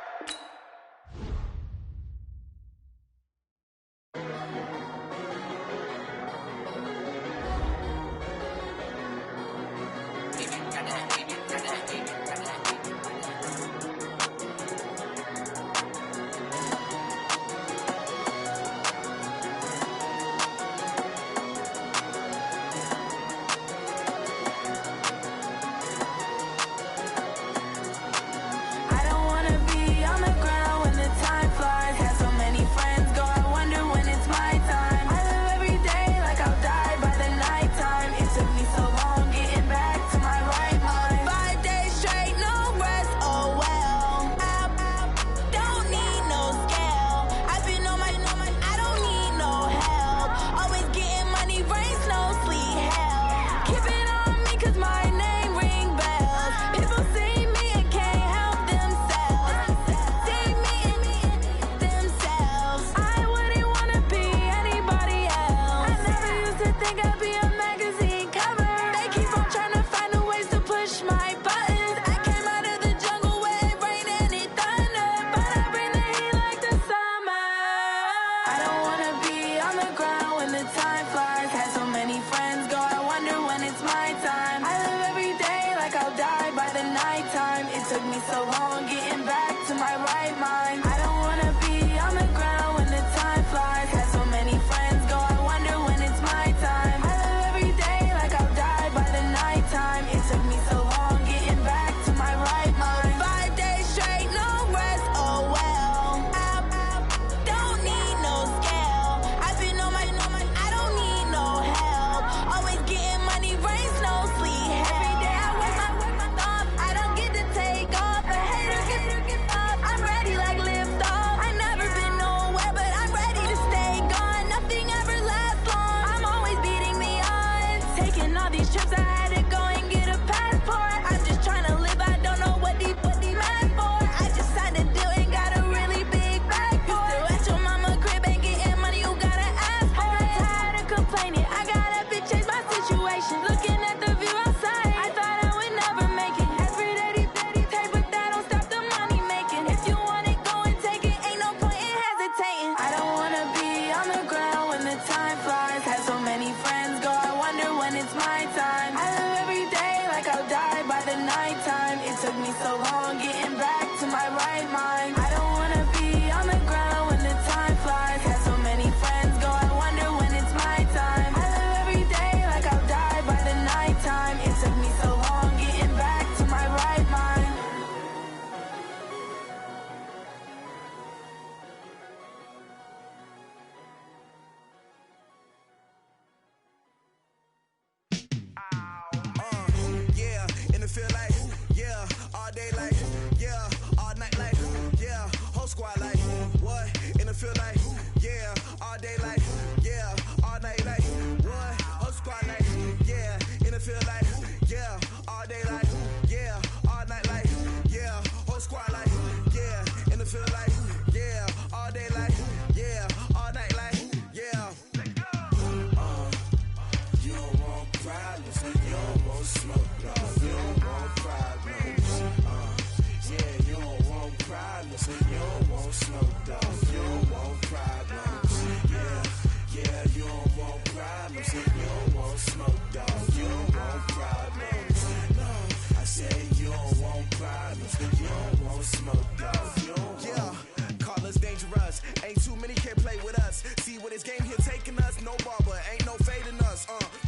the time flies. Had so many friends go, I wonder when it's my time. I live every day like I'll die by the nighttime. It took me so long getting back to my right mind. I don't wanna be on the ground when the time flies. Had so many friends go, I wonder when it's my time. I live every day like I'll die by the nighttime. It took me so long getting back to my right mind. Yeah, and it feel like, yeah, all day like, yeah, all night like, yeah, whole squad like, what? And it feel like, yeah, all day like, yeah, all night like, what? Whole squad like, yeah, and it feel like, yeah, all day like, yeah, all night like, yeah, whole squad like, yeah, and it feel like, yeah, all day like, yeah, all night like, yeah. You don't want problems, you don't want smoke, dog. You don't want problems. Yeah, you don't want problems, you don't want smoke, dog. You don't want problems. Yeah, you don't want problems, you don't want smoke, dog. You don't want problems. No, I said you don't want problems, you don't want smoke, dog. You don't want. Call us dangerous. Ain't too many can play with us. See where this game here taking us. No barber, ain't no fading us.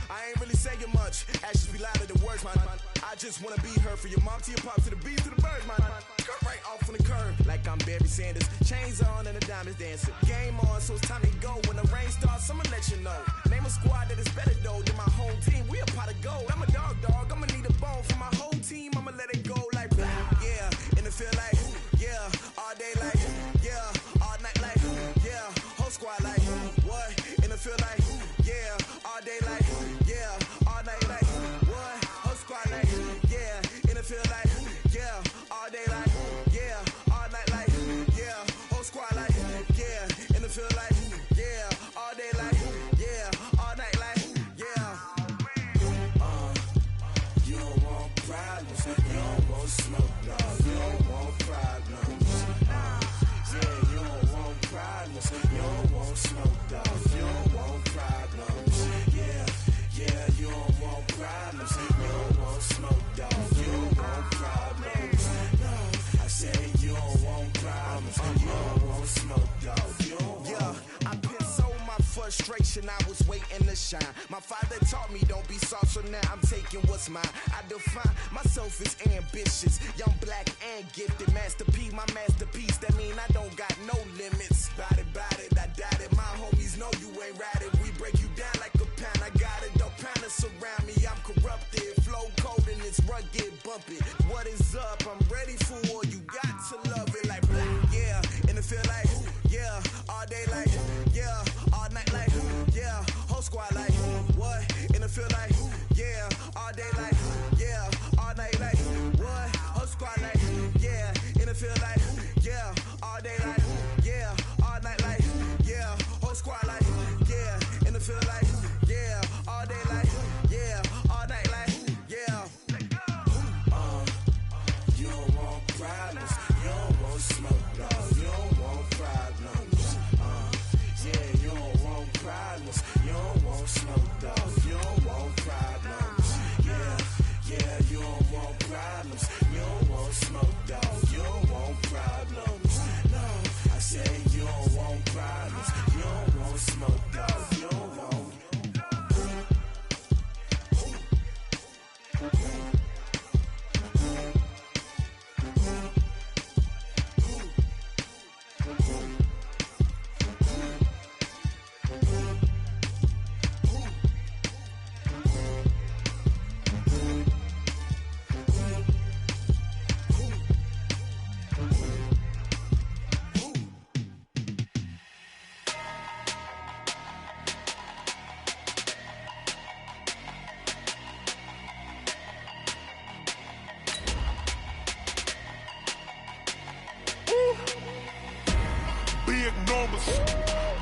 I ain't really saying much. Actions be louder than words, man. I just wanna be heard from your mom to your pop to the bees to the birds, man. Cut right off on the curb like I'm Barry Sanders. Chains on and the diamonds dancing. Game on, so it's time to go. When the rain starts, I'ma let you know. Name a squad that is better though than my home team. We a pot of gold. I'm a dog. I'ma need a bone for my whole team. I'ma let it go like blah. Yeah, and it feel like, yeah, all day like, yeah, all night like, yeah, whole squad like, what? And it feel like, yeah, all day like, yeah, all night like, what? Whole squad like, yeah, and it feel like, yeah, all day like, yeah, all night like, yeah, whole squad like, yeah, and it feel like, yeah, all day like, yeah, all night like, yeah. You don't want problems, you don't want smoke, dog. You don't want problems. Yeah, you don't want problems, you don't want smoke, dog. You don't want problems. Yeah, you don't want problems, you don't want smoke, dog. You don't want problems. No, I said you don't want problems, you don't want smoke, dog. You don't want. Yeah, I piss on my frustration, I was waiting to shine. My father taught me don't be soft, so now I'm taking what's mine. I define myself as ambitious, young, black, and gifted. Master P, my masterpiece, that mean I don't got no limits. Bout it, I doubt it. My homies know you ain't ratted. We break you down like a pound. I got it, dog pounders surround me. I'm corrupted, flow cold and it's rugged, bumpy. What is up? I'm ready for war. You got to love it like blah. Yeah, and it feel like, yeah, all day like, yeah, all night like, yeah, whole squad like, what? And it feel like, yeah, all day like, yeah, all night like, what? Whole squad like, yeah, and it feel like, yeah, all day like, yeah, all night like, yeah, whole squad like, yeah, and it feel like, yeah, all day like, yeah, all night like, yeah. You don't want problems, you don't want smoke, dog. You don't want problems. Yeah, you don't want problems, you don't want smoke, dog. You don't want problems. Yeah, you don't want problems, you don't want smoke, dog. You don't want problems. No, I said you don't want problems, you don't want smoke, dog. You don't want.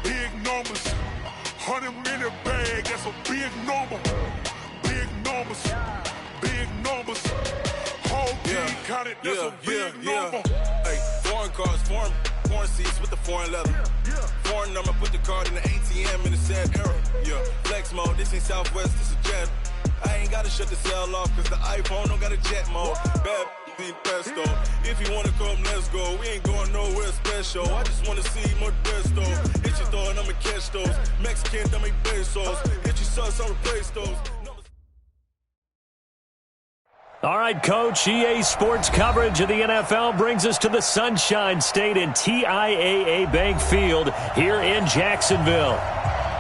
Big numbers, 100-minute bag, that's a big number. Big numbers, whole team counted, that's a big number. Hey, foreign cars, foreign seats with the foreign leather. Foreign number, put the card in the ATM in the that era. Yeah, flex mode, this ain't Southwest, this is jet. I ain't gotta shut the cell off, cause the iPhone don't got a jet mode. Bad need pesto. If you wanna come, let's go. We ain't going nowhere special. I just wanna see more desto. Hit your throw and I'ma catch those. Mexican, don't make pesos. Hit your sauce, I'll replace those. All right, Coach, EA Sports coverage of the NFL brings us to the Sunshine State in TIAA Bank Field here in Jacksonville.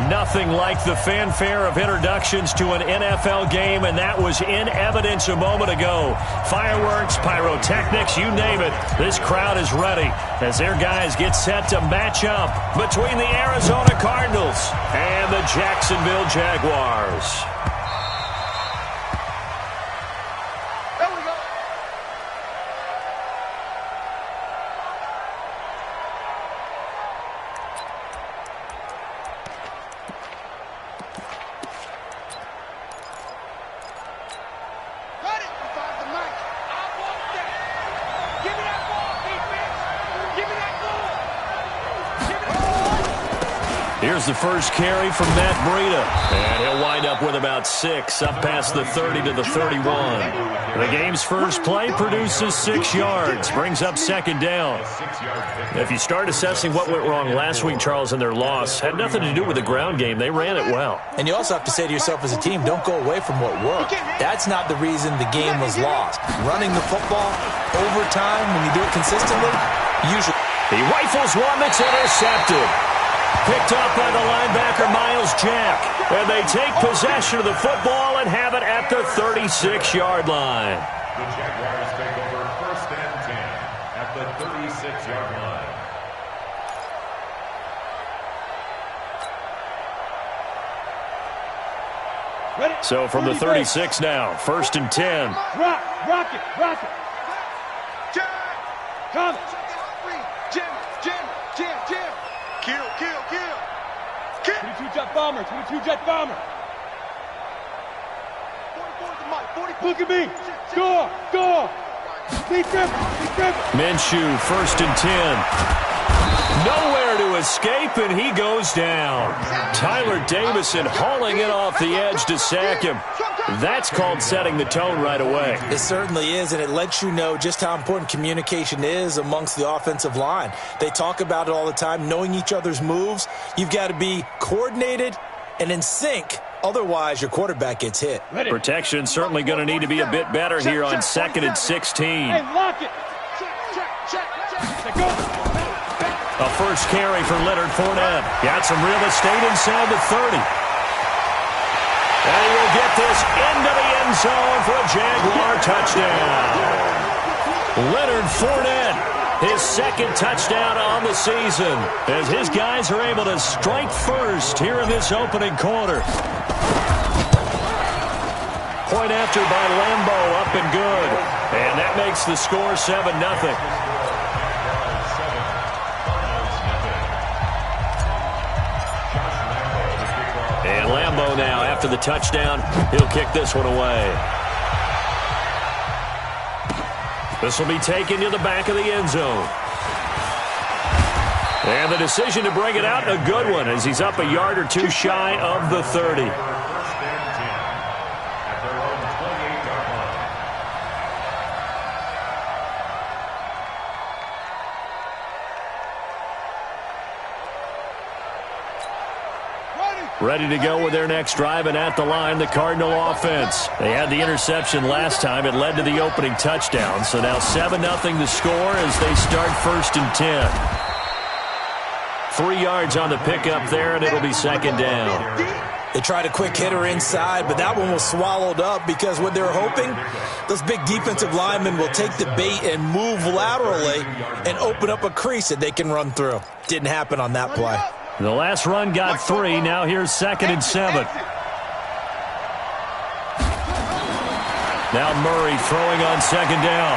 Nothing like the fanfare of introductions to an NFL game, and that was in evidence a moment ago. Fireworks, pyrotechnics, you name it. This crowd is ready as their guys get set to match up between the Arizona Cardinals and the Jacksonville Jaguars. Here's the first carry from Matt Breida. And he'll wind up with about 6, up past the 30 to the 31. The game's first play produces 6 yards, brings up second down. If you start assessing what went wrong last week, Charles, in their loss, had nothing to do with the ground game. They ran it well. And you also have to say to yourself as a team, don't go away from what worked. That's not the reason the game was lost. Running the football over time, when you do it consistently, usually. He rifles one that's intercepted. Picked up by the linebacker, Miles Jack. And they take possession of the football and have it at the 36-yard line. The Jaguars take over 1st and 10 at the 36-yard line. Ready? So from the 36 now, 1st and 10. Rock it. Come. Jim. Kill. 22-jet bomber. 44 Look at me. Score. Beat them. Minshew, 1st and 10. Nowhere to escape, and he goes down. Tyler Davison hauling it off the edge to sack him. That's called setting the tone right away. It certainly is, and it lets you know just how important communication is amongst the offensive line. They talk about it all the time, knowing each other's moves. You've got to be coordinated and in sync. Otherwise, your quarterback gets hit. Protection's certainly going to need to be a bit better here on 2nd and 16. Hey, lock it. Check. Go. A first carry for Leonard Fournette. Got some real estate inside the 30. And he will get this into the end zone for a Jaguar touchdown. Leonard Fournette, his 2nd touchdown on the season, as his guys are able to strike first here in this opening quarter. Point after by Lambo, up and good. And that makes the score 7-0. And Lambo now, after the touchdown, he'll kick this one away. This will be taken to the back of the end zone. And the decision to bring it out, a good one, as he's up a yard or 2 shy of the 30. 1st and 10 at their own 28-yard line. Ready to go with their next drive, and at the line, the Cardinal offense. They had the interception last time. It led to the opening touchdown. So now 7-0 the score as they start 1st and 10. 3 yards on the pickup there, and it'll be 2nd down. They tried a quick hitter inside, but that one was swallowed up because what they're hoping, those big defensive linemen will take the bait and move laterally and open up a crease that they can run through. Didn't happen on that play. The last run got 3. Now here's 2nd and 7. Now Murray throwing on 2nd down.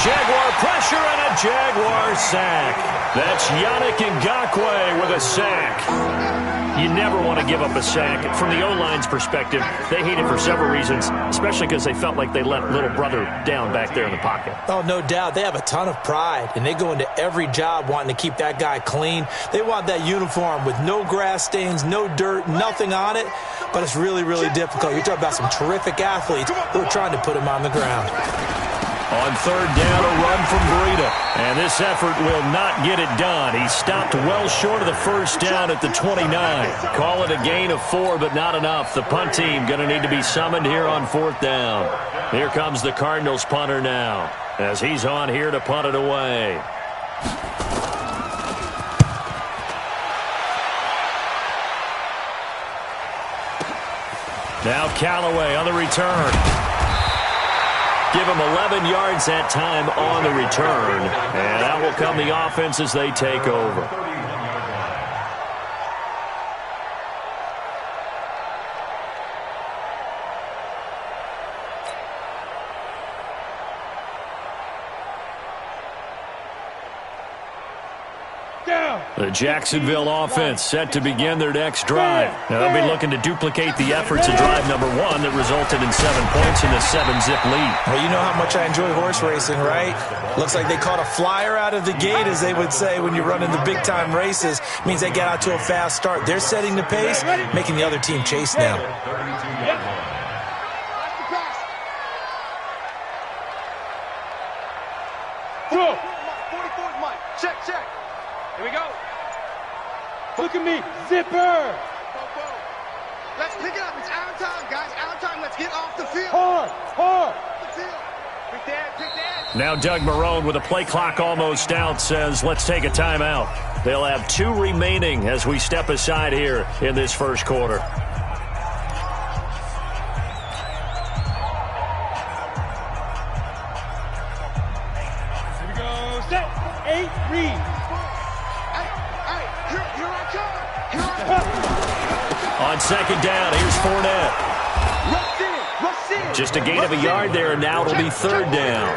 Jaguar pressure and a Jaguar sack. That's Yannick Ngakoue with a sack. You never want to give up a sack. From the O-line's perspective, they hate it for several reasons, especially because they felt like they let little brother down back there in the pocket. Oh, no doubt. They have a ton of pride, and they go into every job wanting to keep that guy clean. They want that uniform with no grass stains, no dirt, nothing on it, but it's really, really difficult. You're talking about some terrific athletes who are trying to put him on the ground. On third down, a run from Breida. And this effort will not get it done. He stopped well short of the first down at the 29. Call it a gain of 4, but not enough. The punt team going to need to be summoned here on fourth down. Here comes the Cardinals punter now, as he's on here to punt it away. Now Callaway on the return. Give him 11 yards that time on the return. And that will come the offense as they take over. The Jacksonville offense set to begin their next drive. Now they'll be looking to duplicate the efforts of drive number 1 that resulted in 7 points in the 7-zip lead. Well, you know how much I enjoy horse racing, right? Looks like they caught a flyer out of the gate, as they would say when you're running the big-time races. Means they get out to a fast start. They're setting the pace, making the other team chase now. Check, check. Here we go. Look at me, zipper. Let's pick it up. It's our time, guys. Our time. Let's get off the field. Hard. Pick that. Now Doug Marrone, with a play clock almost out, says let's take a timeout. They'll have 2 remaining as we step aside here in this first quarter. Here we go. Set. 8, read. Here I come. On second down, here's Fournette. Rush in. Just a gain of a yard there, and now it'll be third down.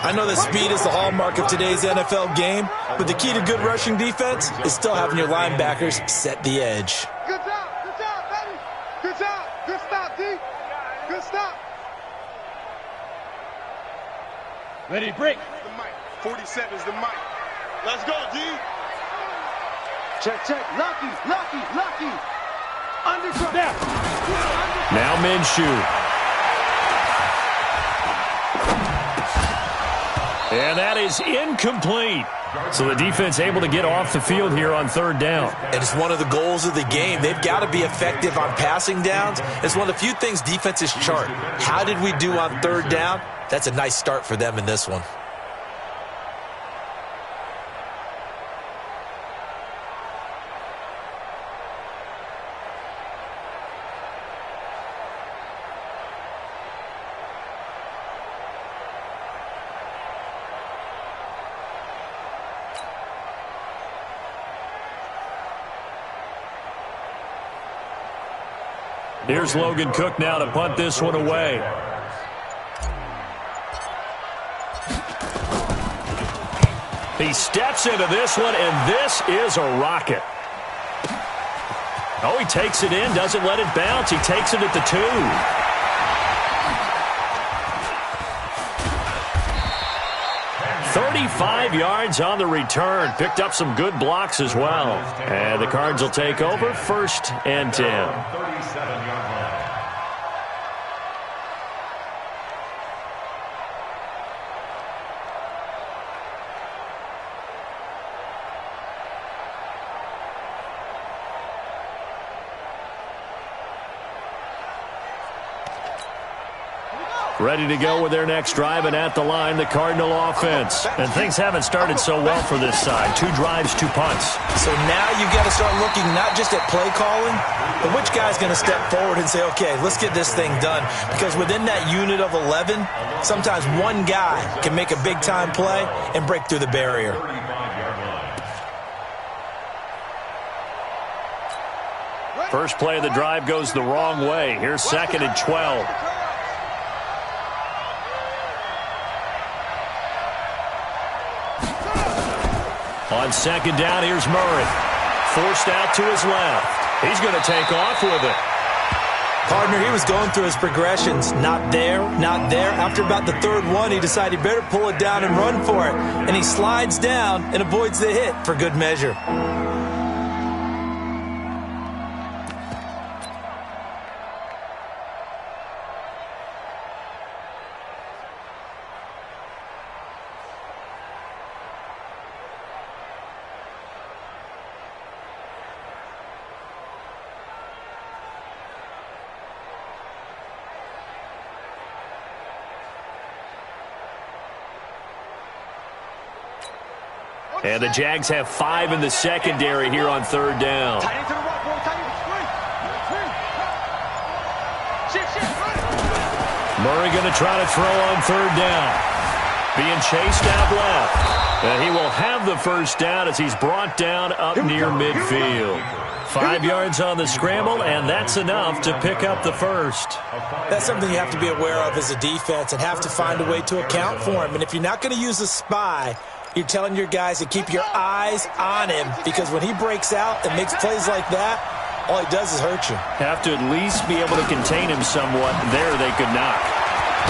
I know that speed is the hallmark of today's NFL game, but the key to good rushing defense is still having your linebackers set the edge. Good job, baby. Good job. Good stop, D. Good stop. Ready, break. The mic. 47 is the mic. Let's go, D. Check. Lucky. Undercut. Now Minshew. And that is incomplete. So the defense able to get off the field here on third down. And it's one of the goals of the game. They've got to be effective on passing downs. It's one of the few things defenses chart. How did we do on third down? That's a nice start for them in this one. Here's Logan Cook now to punt this one away. He steps into this one, and this is a rocket. Oh, he takes it in, doesn't let it bounce. He takes it at the 2. 35 yards on the return. Picked up some good blocks as well. And the Cards will take over, 1st and 10. 37-yard line. Ready to go with their next drive, and at the line, the Cardinal offense. And things haven't started so well for this side. 2 drives, 2 punts. So now you've got to start looking not just at play calling, but which guy's going to step forward and say, okay, let's get this thing done. Because within that unit of 11, sometimes one guy can make a big-time play and break through the barrier. First play of the drive goes the wrong way. Here's 2nd and 12. On second down, here's Murray. Forced out to his left. He's going to take off with it. Partner, he was going through his progressions. Not there, not there. After about the third one, he decided he better pull it down and run for it. And he slides down and avoids the hit for good measure. And the Jags have 5 in the secondary here on third down. Murray going to try to throw on third down. Being chased out left. And he will have the first down as he's brought down up near midfield. 5 yards on the scramble, and that's enough to pick up the first. That's something you have to be aware of as a defense and have to find a way to account for him. And if you're not going to use a spy, you're telling your guys to keep your eyes on him, because when he breaks out and makes plays like that, all he does is hurt you. Have to at least be able to contain him somewhat. There they could knock.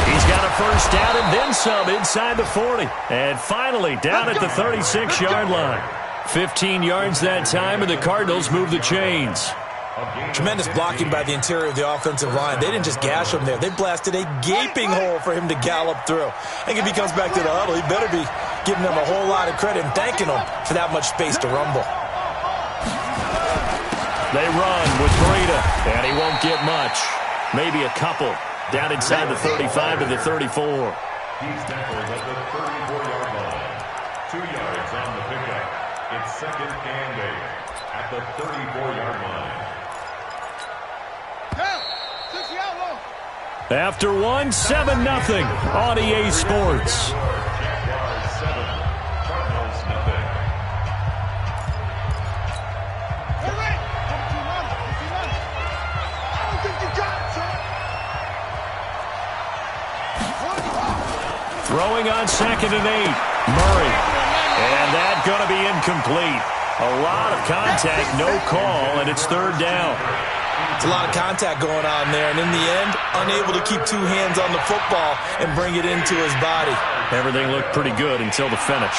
He's got a first down and then some inside the 40. And finally down at the 36-yard line. 15 yards that time, and the Cardinals move the chains. Tremendous blocking by the interior of the offensive line. They didn't just gash him there. They blasted a gaping hole for him to gallop through. I think if he comes back to the huddle, he better be giving them a whole lot of credit and thanking them for that much space to rumble. They run with Breida, and he won't get much. Maybe a couple. Down inside the 35 to the 34. He's tackled at the 34-yard line. 2 yards on the pickup. It's 2nd and 8 at the 34-yard line. After one, 7-0 on EA Sports. Jaguars 7, Cardinals nothing. Throwing on 2nd and 8. Murray. And that going to be incomplete. A lot of contact, no call, and it's third down. It's a lot of contact going on there, and in the end, unable to keep 2 hands on the football and bring it into his body. Everything looked pretty good until the finish.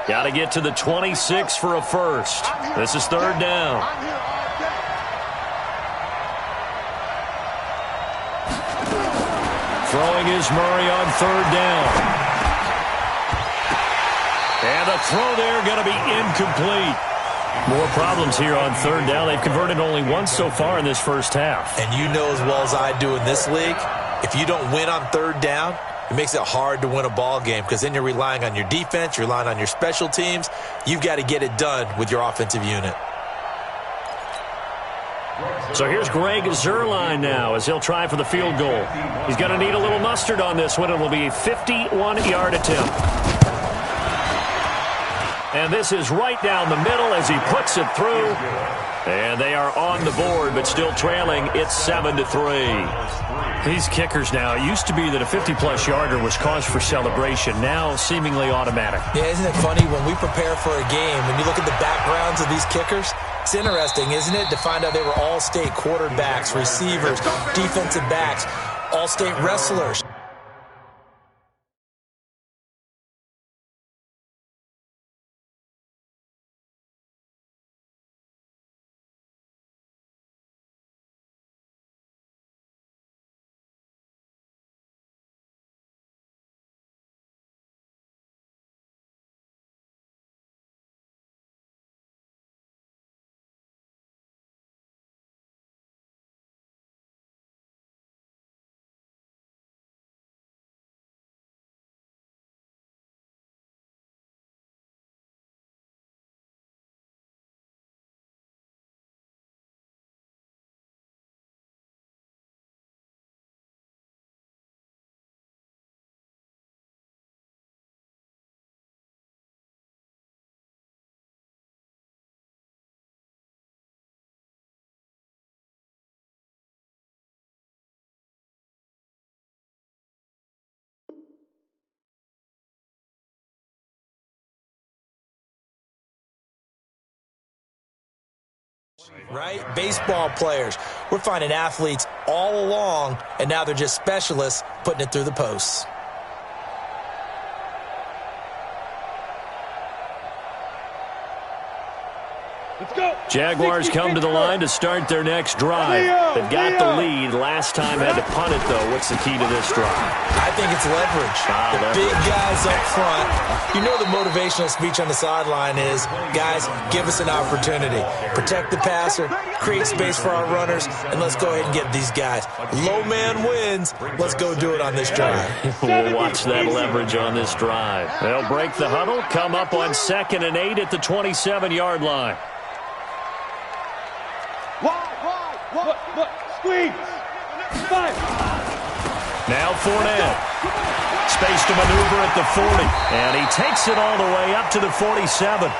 Got to get to the 26 for a first. This is third down. Throwing is Murray on third down. And the throw there going to be incomplete. More problems here on third down. They've converted only once so far in this first half. And you know as well as I do in this league, if you don't win on third down, it makes it hard to win a ball game, because then you're relying on your defense, you're relying on your special teams. You've got to get it done with your offensive unit. So here's Greg Zuerlein now as he'll try for the field goal. He's going to need a little mustard on this one. It will be a 51-yard attempt. And this is right down the middle as he puts it through. And they are on the board, but still trailing. It's 7-3. These kickers now, it used to be that a 50-plus yarder was cause for celebration. Now seemingly automatic. Yeah, isn't it funny when we prepare for a game, when you look at the backgrounds of these kickers, it's interesting, isn't it, to find out they were all-state quarterbacks, receivers, defensive backs, all-state wrestlers. Right? Baseball players. We're finding athletes all along, and now they're just specialists putting it through the posts. Jaguars come to the line to start their next drive. They've got the lead. Last time had to punt it, though. What's the key to this drive? I think it's leverage. The big guys up front. You know the motivational speech on the sideline is, guys, give us an opportunity. Protect the passer, create space for our runners, and let's go ahead and get these guys. Low man wins. Let's go do it on this drive. We'll watch that leverage on this drive. They'll break the huddle, come up on 2nd and 8 at the 27-yard line. Look, squeeze. Five. Now Fournette. Space to maneuver at the 40. And he takes it all the way up to the 47.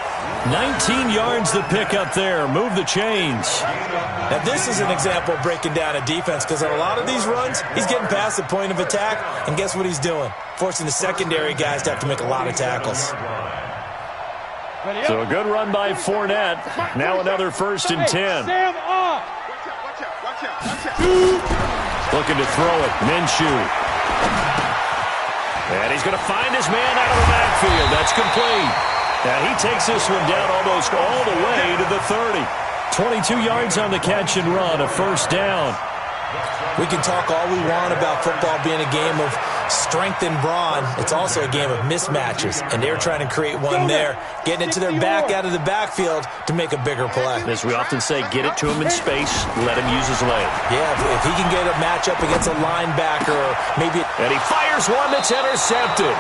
19 yards the pick up there. Move the chains. Now this is an example of breaking down a defense, because on a lot of these runs, he's getting past the point of attack, and guess what he's doing? Forcing the secondary guys to have to make a lot of tackles. So a good run by Fournette. Now another 1st and 10. Sam off. Looking to throw it. Minshew. And he's going to find his man out of the backfield. That's complete. And he takes this one down almost all the way to the 30. 22 yards on the catch and run, a 1st down. We can talk all we want about football being a game of strength and brawn. It's also a game of mismatches, and they're trying to create one there, getting it to their back out of the backfield to make a bigger play. As we often say, get it to him in space, let him use his leg. Yeah, if he can get a matchup against a linebacker, or maybe... And he fires one that's intercepted.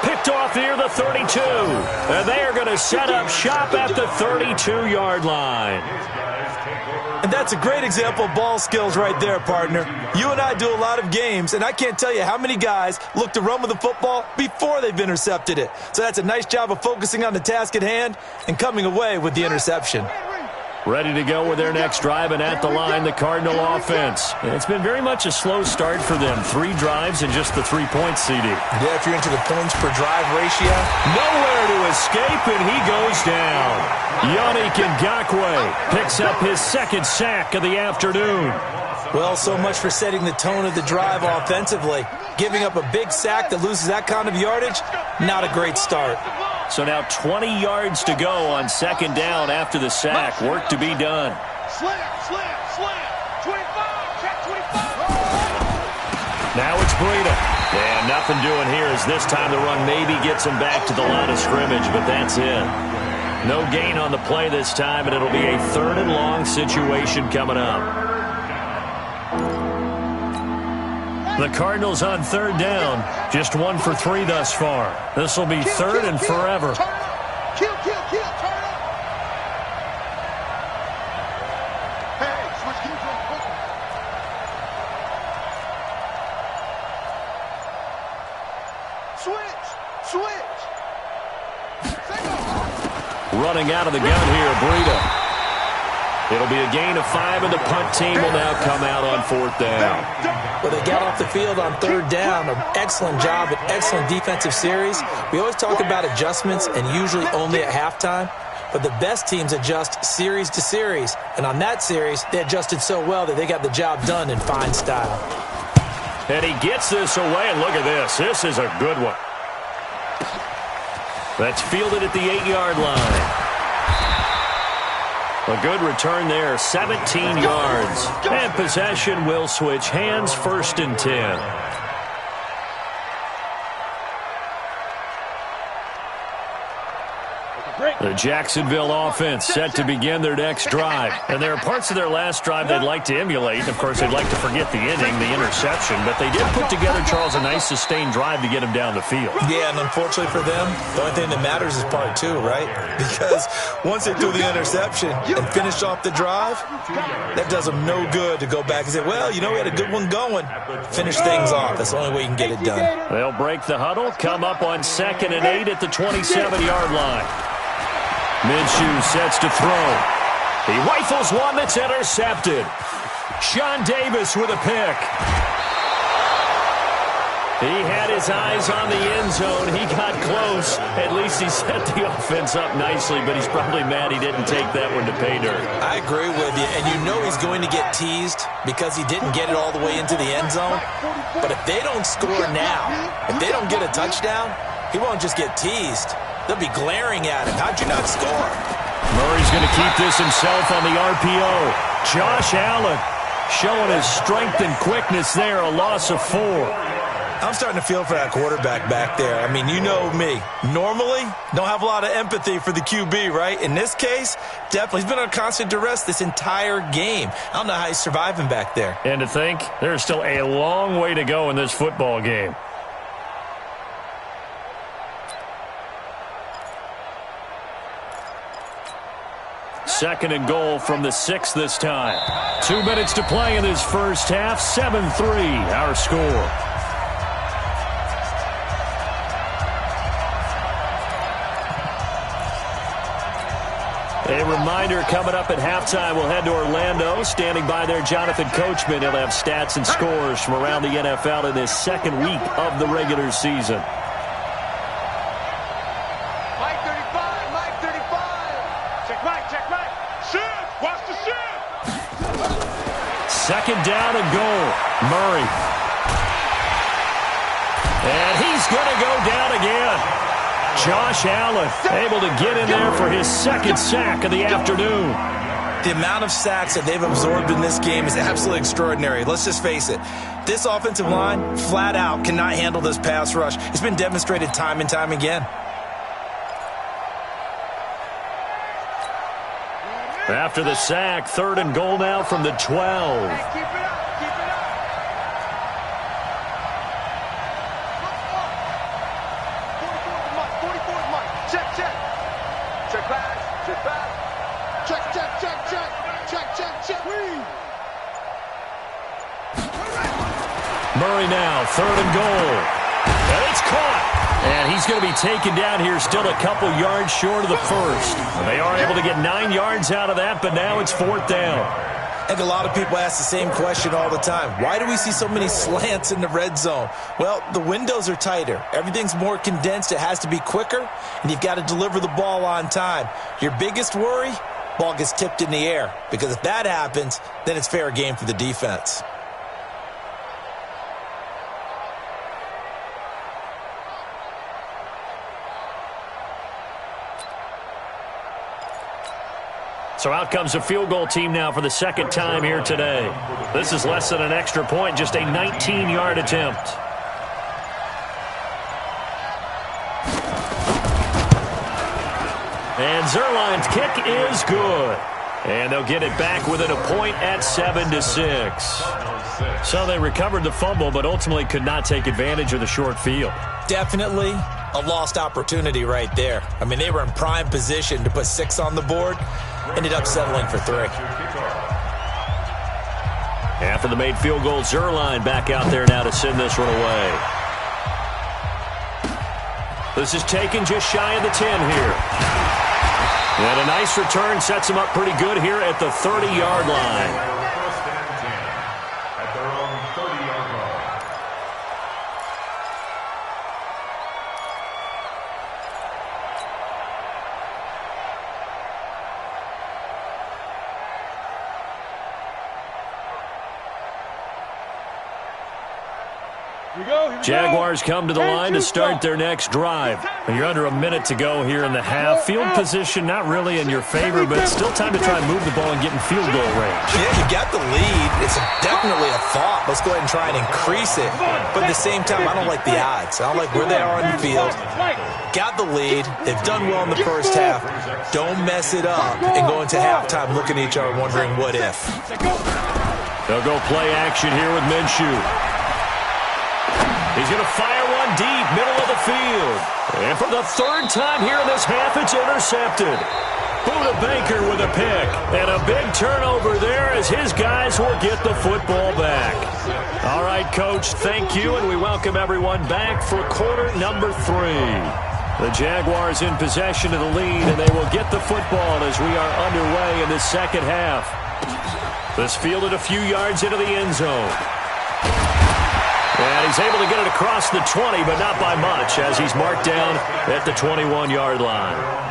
Picked off near the 32. And they are going to set up shop at the 32-yard line. And that's a great example of ball skills right there, partner. You and I do a lot of games, and I can't tell you how many guys look to run with the football before they've intercepted it. So that's a nice job of focusing on the task at hand and coming away with the interception. Ready to go with their next drive, and at the line, the Cardinal offense. And it's been very much a slow start for them. 3 drives and just the 3 points, CD. Yeah, if you're into the points per drive ratio. Nowhere to escape, and he goes down. Yannick Ngakoue picks up his 2nd sack of the afternoon. Well, so much for setting the tone of the drive offensively. Giving up a big sack that loses that kind of yardage, not a great start. So now 20 yards to go on 2nd down after the sack. Work to be done. Slam. 25. Check 25. Now it's Breida. And nothing doing here as this time the run maybe gets him back to the line of scrimmage, but that's it. No gain on the play this time, and it'll be a 3rd and long situation coming up. The Cardinals on 3rd down. Just 1 for 3 thus far. This will be 3rd and forever. Kill, turn up. Hey, switch gears real quick. Switch. Running out of the gun here, Breida. It'll be a gain of 5, and the punt team will now come out on 4th down. Well, they got off the field on 3rd down. An excellent job, an excellent defensive series. We always talk about adjustments, and usually only at halftime. But the best teams adjust series to series. And on that series, they adjusted so well that they got the job done in fine style. And he gets this away, and look at this. This is a good one. That's fielded at the 8-yard line. A good return there, 17 yards. And possession will switch hands, 1st and 10. The Jacksonville offense set to begin their next drive. And there are parts of their last drive they'd like to emulate. Of course, they'd like to forget the inning, the interception. But they did put together, Charles, a nice sustained drive to get him down the field. Yeah, and unfortunately for them, the only thing that matters is part 2, right? Because once they threw the interception and finished off the drive, that does them no good to go back and say, well, you know, we had a good one going. Finish things off. That's the only way you can get it done. They'll break the huddle, come up on 2nd and 8 at the 27-yard line. Minshew sets to throw. He rifles one that's intercepted. Sean Davis with a pick. He had had his eyes on the end zone. He got close. At least he set the offense up nicely, but he's probably mad he didn't take that one to pay dirt. I agree with you, and you know he's going to get teased because he didn't get it all the way into the end zone. But if they don't score now, if they don't get a touchdown, he won't just get teased. They'll be glaring at him. How'd you not score? Murray's going to keep this himself on the RPO. Josh Allen showing his strength and quickness there, a loss of 4. I'm starting to feel for that quarterback back there. I mean, you know me. Normally, don't have a lot of empathy for the QB, right? In this case, definitely. He's been on constant duress this entire game. I don't know how he's surviving back there. And to think, there's still a long way to go in this football game. Second and goal from the 6 this time. 2 minutes to play in this first half. 7-3, our score. A reminder coming up at halftime, we'll head to Orlando. Standing by there, Jonathan Coachman. He'll have stats and scores from around the NFL in his second week of the regular season. Second down and goal. Murray. And he's going to go down again. Josh Allen able to get in there for his second sack of the afternoon. The amount of sacks that they've absorbed in this game is absolutely extraordinary. Let's just face it. This offensive line, flat out, cannot handle this pass rush. It's been demonstrated time and time again. After the sack, third and goal now from the 12. Keep it up, keep it up. Murray now, third and goal. And it's caught. And he's going to be taken down here, still a couple yards short of the first. They are able to get 9 yards out of that, but now it's fourth down. I think a lot of people ask the same question all the time. Why do we see so many slants in the red zone? Well, the windows are tighter. Everything's more condensed. It has to be quicker, and you've got to deliver the ball on time. Your biggest worry? Ball gets tipped in the air, because if that happens, then it's fair game for the defense. So out comes a field goal team now for the second time here today. This is less than an extra point, just a 19-yard attempt. And Zerline's kick is good. And they'll get it back within a point at 7-6. So they recovered the fumble, but ultimately could not take advantage of the short field. Definitely a lost opportunity right there. I mean, they were in prime position to put 6 on the board. Ended up settling for 3. After the made field goal, Zerline back out there now to send this one away. This is taken just shy of the 10 here. And a nice return sets him up pretty good here at the 30-yard line. Jaguars come to the line to start their next drive. You're under a minute to go here in the half. Field position not really in your favor, but still time to try and move the ball and get in field goal range. Yeah, you got the lead. It's definitely a thought. Let's go ahead and try and increase it. But at the same time, I don't like the odds. I don't like where they are on the field. Got the lead. They've done well in the first half. Don't mess it up and go into halftime looking at each other wondering what if. They'll go play action here with Minshew. He's going to fire one deep, middle of the field. And for the third time here in this half, it's intercepted. Buda Baker with a pick. And a big turnover there as his guys will get the football back. All right, Coach, thank you, and we welcome everyone back for quarter number 3. The Jaguars in possession of the lead, and they will get the football as we are underway in the second half. This fielded a few yards into the end zone. And he's able to get it across the 20, but not by much, as he's marked down at the 21-yard line.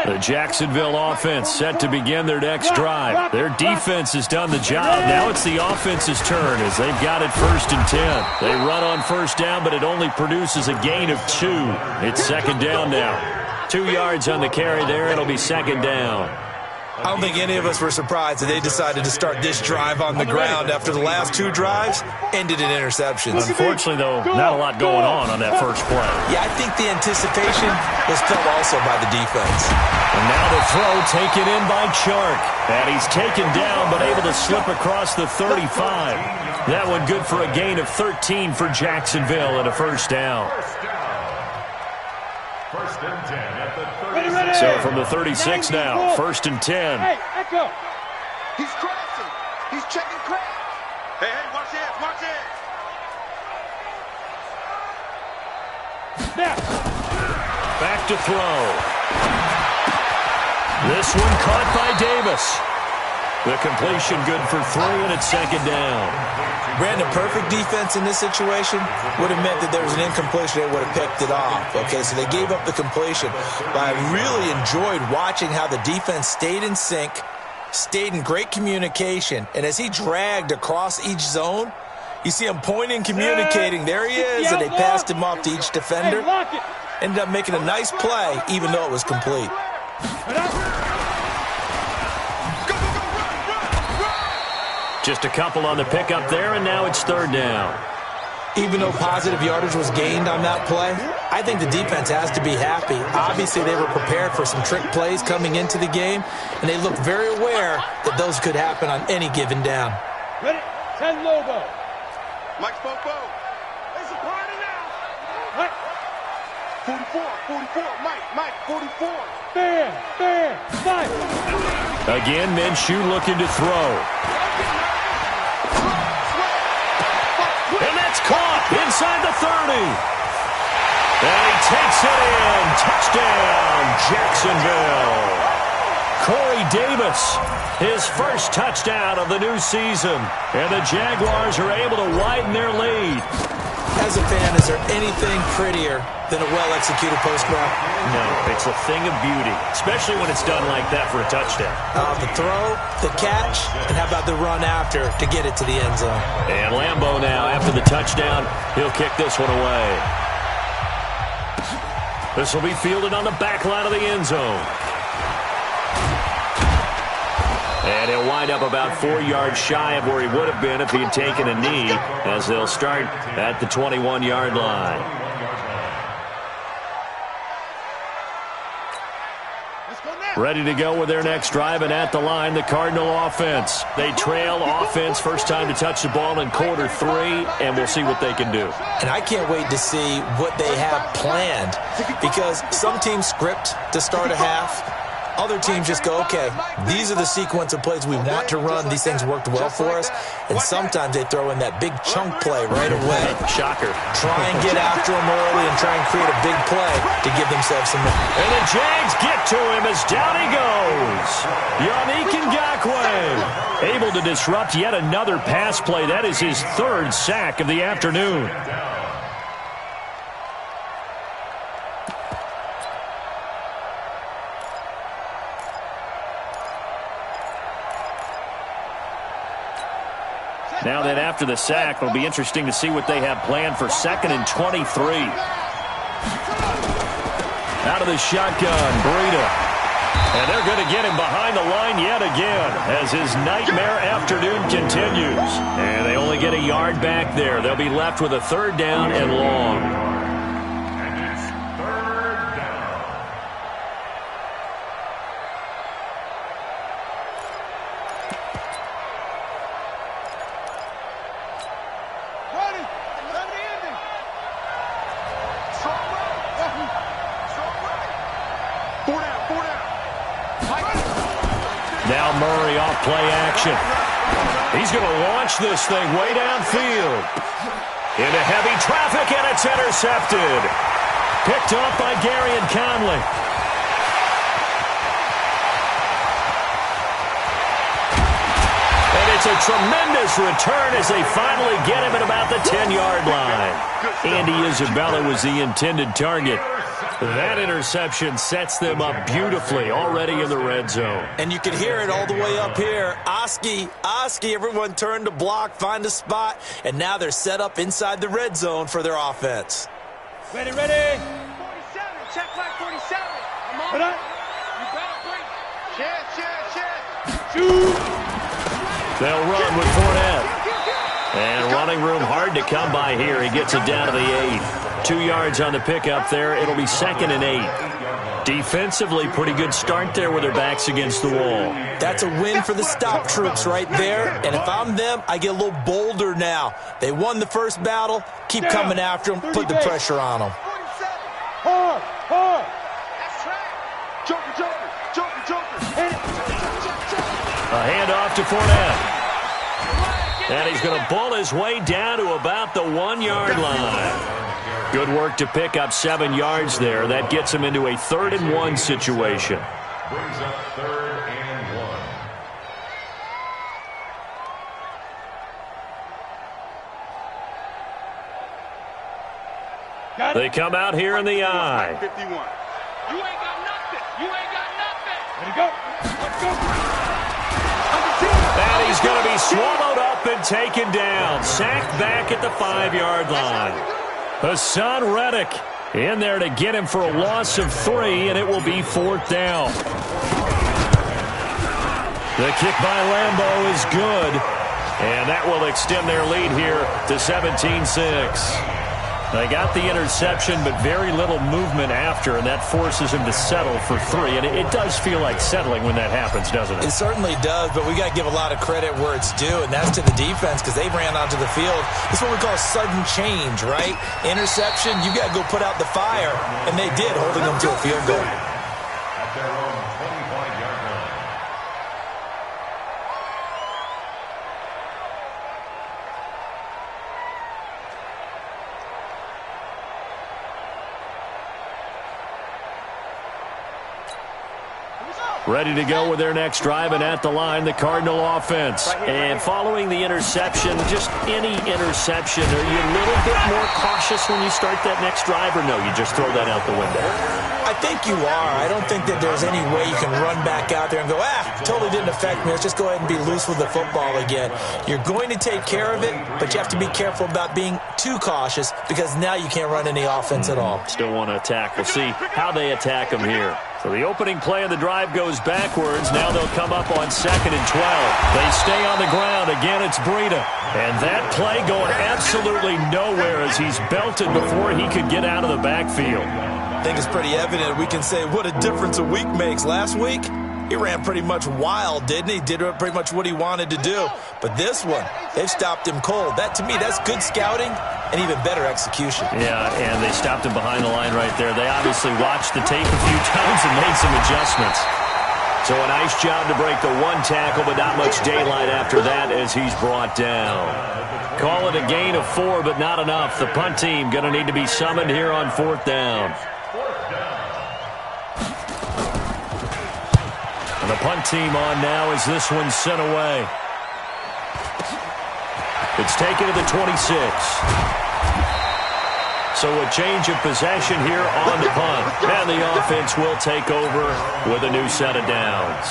The Jacksonville offense set to begin their next drive. Their defense has done the job. Now it's the offense's turn as they've got it 1st and 10. They run on 1st down, but it only produces a gain of 2. It's 2nd down now. 2 yards on the carry there. It'll be 2nd down. I don't think any of us were surprised that they decided to start this drive on the ground after the last 2 drives ended in interceptions. Unfortunately, though, not a lot going on that first play. Yeah, I think the anticipation was felt also by the defense. And now the throw taken in by Chark. And he's taken down but able to slip across the 35. That one good for a gain of 13 for Jacksonville and a 1st down. 1st and 10 at the 36. So from the 36 now, 1st and 10. Hey, echo. He's crashing. He's checking crash. Hey, watch it, watch it. Now. Back to throw. This one caught by Davis. The completion good for 3, and it's 2nd down. Brandon, perfect defense in this situation would have meant that there was an incompletion. They would have picked it off. Okay, so they gave up the completion. But I really enjoyed watching how the defense stayed in sync, stayed in great communication. And as he dragged across each zone, you see him pointing, communicating. There he is, and they passed him off to each defender. Ended up making a nice play, even though it was complete. Just a couple on the pickup there, and now it's 3rd down. Even though positive yardage was gained on that play, I think the defense has to be happy. Obviously, they were prepared for some trick plays coming into the game, and they looked very aware that those could happen on any given down. Ready? 10 Lobo. Mike Popo. It's a party now. What? 44, Mike, 44. Bam, 5. Again, Minshew looking to throw. And that's caught inside the 30. And he takes it in. Touchdown, Jacksonville. Corey Davis, his first touchdown of the new season. And the Jaguars are able to widen their lead. As a fan, is there anything prettier than a well-executed post route? No, it's a thing of beauty, especially when it's done like that for a touchdown. The throw, the catch, and how about the run after to get it to the end zone? And Lambeau now, after the touchdown, he'll kick this one away. This will be fielded on the back line of the end zone. And he'll wind up about 4 yards shy of where he would have been if he had taken a knee, as they'll start at the 21-yard line. Ready to go with their next drive, and at the line, the Cardinal offense. They trail offense, first time to touch the ball in quarter 3, and we'll see what they can do. And I can't wait to see what they have planned, because some teams script to start a half. Other teams just go, okay, these are the sequence of plays we want to run. These things worked well for us. And sometimes they throw in that big chunk play right away. Shocker. Try and get after him early and try and create a big play to give themselves some more. And the Jags get to him as down he goes. Yannick Ngakoue able to disrupt yet another pass play. That is his 3rd sack of the afternoon. Now then, after the sack, it'll be interesting to see what they have planned for 2nd and 23. Out of the shotgun, Breida. And they're going to get him behind the line yet again as his nightmare afternoon continues. And they only get a yard back there. They'll be left with a 3rd down and long. Now Murray off play action. He's going to launch this thing way downfield. Into heavy traffic, and it's intercepted. Picked off by Gary and Conley. And it's a tremendous return as they finally get him at about the 10-yard line. Andy Isabella was the intended target. That interception sets them up beautifully already in the red zone. And you can hear it all the way up here. Oski, everyone turned to block, find a spot, and now they're set up inside the red zone for their offense. Ready. 47, check back 47. Come on. Put up. You better break. Check. Shoot. They'll run with Fournette. And running room hard to come by here. He gets it down to the 8. 2 yards on the pickup there. It'll be 2nd and 8. Defensively, pretty good start there with their backs against the wall. That's a win for the stop troops right there. And if I'm them, I get a little bolder now. They won the first battle. Keep coming after them. Put the pressure on them. 47. Hard. That's right. Joker. Hit it. A handoff to Fournette. And he's going to bull his way down to about the 1-yard line. Good work to pick up 7 yards there. That gets him into a 3rd and 1 situation. Brings up 3rd and 1. They come out here in the I. 51. You ain't got nothing. Ready to go. Let's go. And he's going to be swallowed up and taken down. Sacked back at the 5-yard line. Hassan Reddick in there to get him for a loss of 3, and it will be 4th down. The kick by Lambeau is good, and that will extend their lead here to 17-6. They got the interception, but very little movement after, and that forces him to settle for 3. And it does feel like settling when that happens, doesn't it? It certainly does, but we got to give a lot of credit where it's due, and that's to the defense because they ran onto the field. It's what we call sudden change, right? Interception, you got to go put out the fire, and they did, holding them to a field goal. At their own 25-yard line. Ready to go with their next drive, and at the line, the Cardinal offense. And following the interception, just any interception, are you a little bit more cautious when you start that next drive, or no, you just throw that out the window? I think you are. I don't think that there's any way you can run back out there and go, totally didn't affect me. Let's just go ahead and be loose with the football again. You're going to take care of it, but you have to be careful about being too cautious because now you can't run any offense at all. Still want to attack. We'll see how they attack them here. So the opening play of the drive goes backwards. Now they'll come up on 2nd and 12. They stay on the ground. Again, it's Breida. And that play going absolutely nowhere as he's belted before he could get out of the backfield. I think it's pretty evident. We can say what a difference a week makes. Last week, he ran pretty much wild, didn't he? Did pretty much what he wanted to do. But this one, they've stopped him cold. That, to me, that's good scouting and even better execution. Yeah, and they stopped him behind the line right there. They obviously watched the tape a few times and made some adjustments. So a nice job to break the 1 tackle, but not much daylight after that as he's brought down. Call it a gain of 4, but not enough. The punt team going to need to be summoned here on 4th down. And the punt team on now as this one's sent away. It's taken to the 26. So a change of possession here on the punt. And the offense will take over with a new set of downs.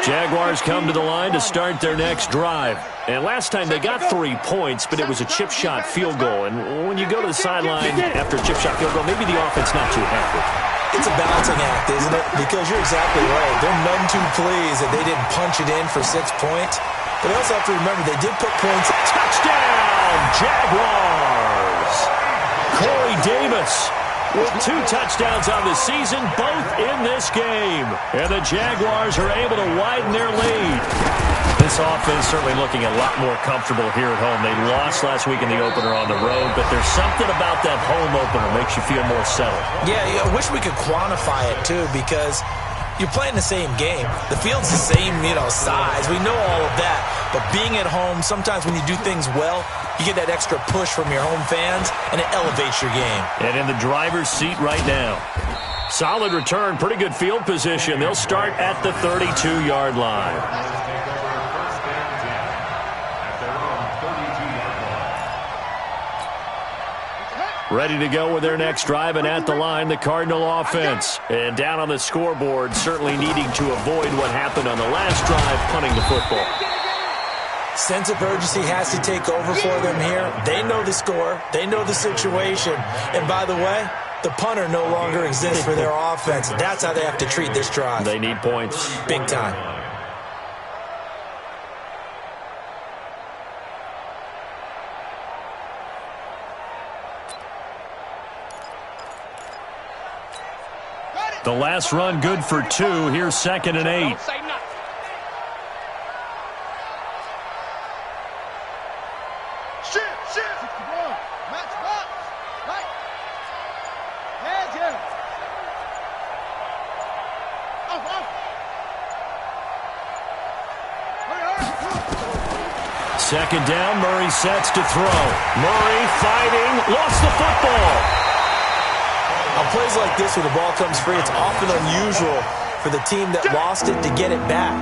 Jaguars come to the line to start their next drive. And last time they got 3 points, but it was a chip shot field goal. And when you go to the sideline after a chip shot field goal, maybe the offense not too happy. It's a balancing act, isn't it? Because you're exactly right. They're none too pleased that they didn't punch it in for 6 points. But they also have to remember they did put points. Touchdown, Jaguars! Corey Davis with 2 touchdowns on the season, both in this game. And the Jaguars are able to widen their lead. This offense certainly looking a lot more comfortable here at home. They lost last week in the opener on the road, but there's something about that home opener makes you feel more settled. Yeah, I wish we could quantify it, too, because You're playing the same game. The field's the same, size. We know all of that. But being at home, sometimes when you do things well, you get that extra push from your home fans, and it elevates your game. And in the driver's seat right now. Solid return, pretty good field position. They'll start at the 32-yard line. Ready to go with their next drive, and at the line, the Cardinal offense. And down on the scoreboard, certainly needing to avoid what happened on the last drive, punting the football. Sense of urgency has to take over for them here. They know the score. They know the situation. And by the way, the punter no longer exists for their offense. That's how they have to treat this drive. They need points. Big time. The last run good for 2. Here's 2nd and 8. Don't say nothing. Shift. Match box. Right. Head here. Off. Hurry. 2nd down, Murray sets to throw. Murray fighting, lost the football. On plays like this where the ball comes free, it's often unusual for the team that lost it to get it back.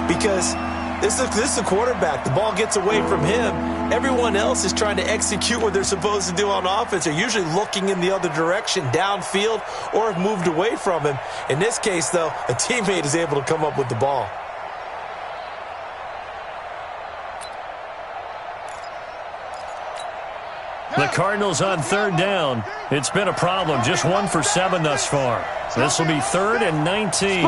Because this is the quarterback. The ball gets away from him. Everyone else is trying to execute what they're supposed to do on offense. They're usually looking in the other direction, downfield, or have moved away from him. In this case, though, a teammate is able to come up with the ball. The Cardinals on 3rd down. It's been a problem. Just 1 for 7 thus far. This will be 3rd and 19.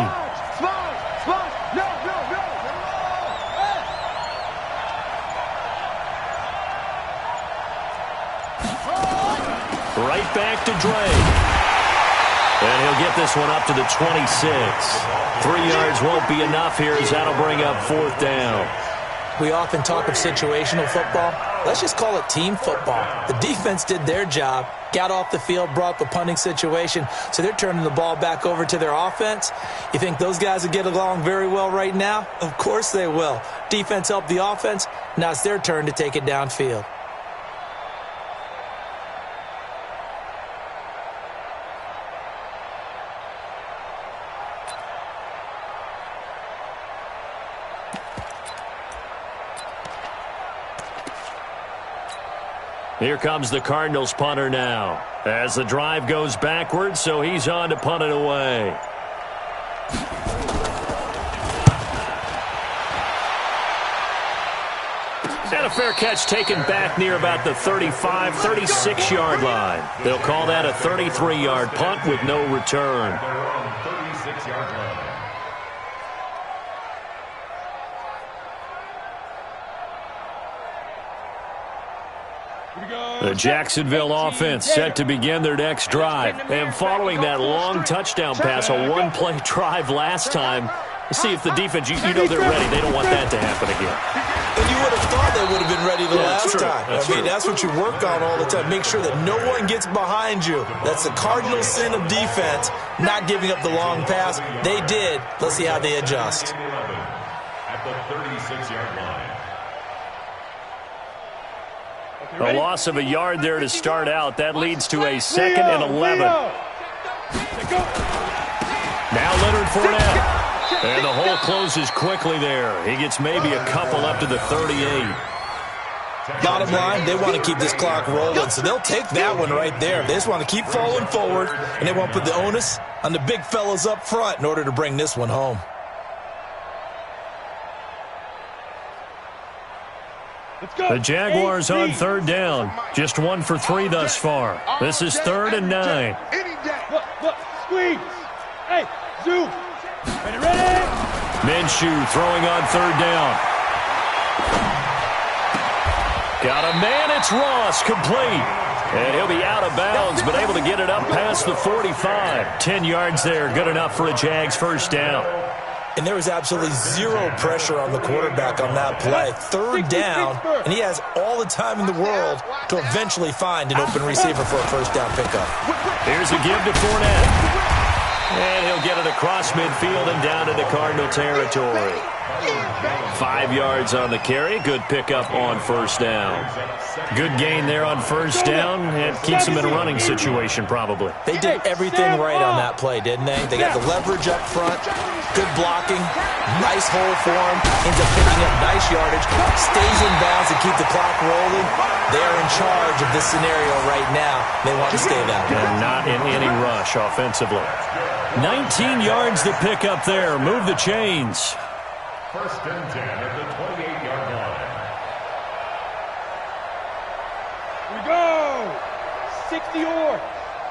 Right back to Dre. And he'll get this one up to the 26. 3 yards won't be enough here as that'll bring up 4th down. We often talk of situational football. Let's just call it team football. The defense did their job, got off the field, brought the punting situation, so they're turning the ball back over to their offense. You think those guys will get along very well right now? Of course they will. Defense helped the offense. Now it's their turn to take it downfield. Here comes the Cardinals punter now. As the drive goes backwards, so he's on to punt it away. And a fair catch taken back near about the 35, 36-yard line. They'll call that a 33-yard punt with no return. They're on 36-yard line. The Jacksonville offense set to begin their next drive. And following that long touchdown pass, a one-play drive last time, see if the defense, you know they're ready. They don't want that to happen again. And you would have thought they would have been ready the last time. That's what you work on all the time. Make sure that no one gets behind you. That's the cardinal sin of defense, not giving up the long pass. They did. Let's see how they adjust. At the 36-yard line. A loss of a yard there to start out. That leads to a 2nd and 11. Now Leonard Fournette. And the hole closes quickly there. He gets maybe a couple up to the 38. Bottom line, they want to keep this clock rolling, so they'll take that one right there. They just want to keep falling forward, and they want to put the onus on the big fellas up front in order to bring this one home. The Jaguars on 3rd down. Just 1 for 3 thus far. This is 3rd and 9. Look, squeeze. Hey, zoom. Ready? Minshew throwing on 3rd down. Got a man, it's Ross, complete. And he'll be out of bounds, but able to get it up past the 45. 10 yards there, good enough for a Jags first down. And there was absolutely zero pressure on the quarterback on that play. 3rd down, and he has all the time in the world to eventually find an open receiver for a first down pickup. Here's a give to Fournette. And he'll get it across midfield and down into Cardinal territory. 5 yards on the carry. Good pickup on first down. Good gain there on first down. It keeps them in a running situation probably. They did everything right on that play, didn't they? They got the leverage up front, good blocking, nice hole for him, ends up picking up nice yardage, stays in bounds to keep the clock rolling. They're in charge of this scenario right now. They want to stay that way. And not in any rush offensively. 19 yards to pick up there. Move the chains. First and 10 at the 28-yard line. We go. 60 or.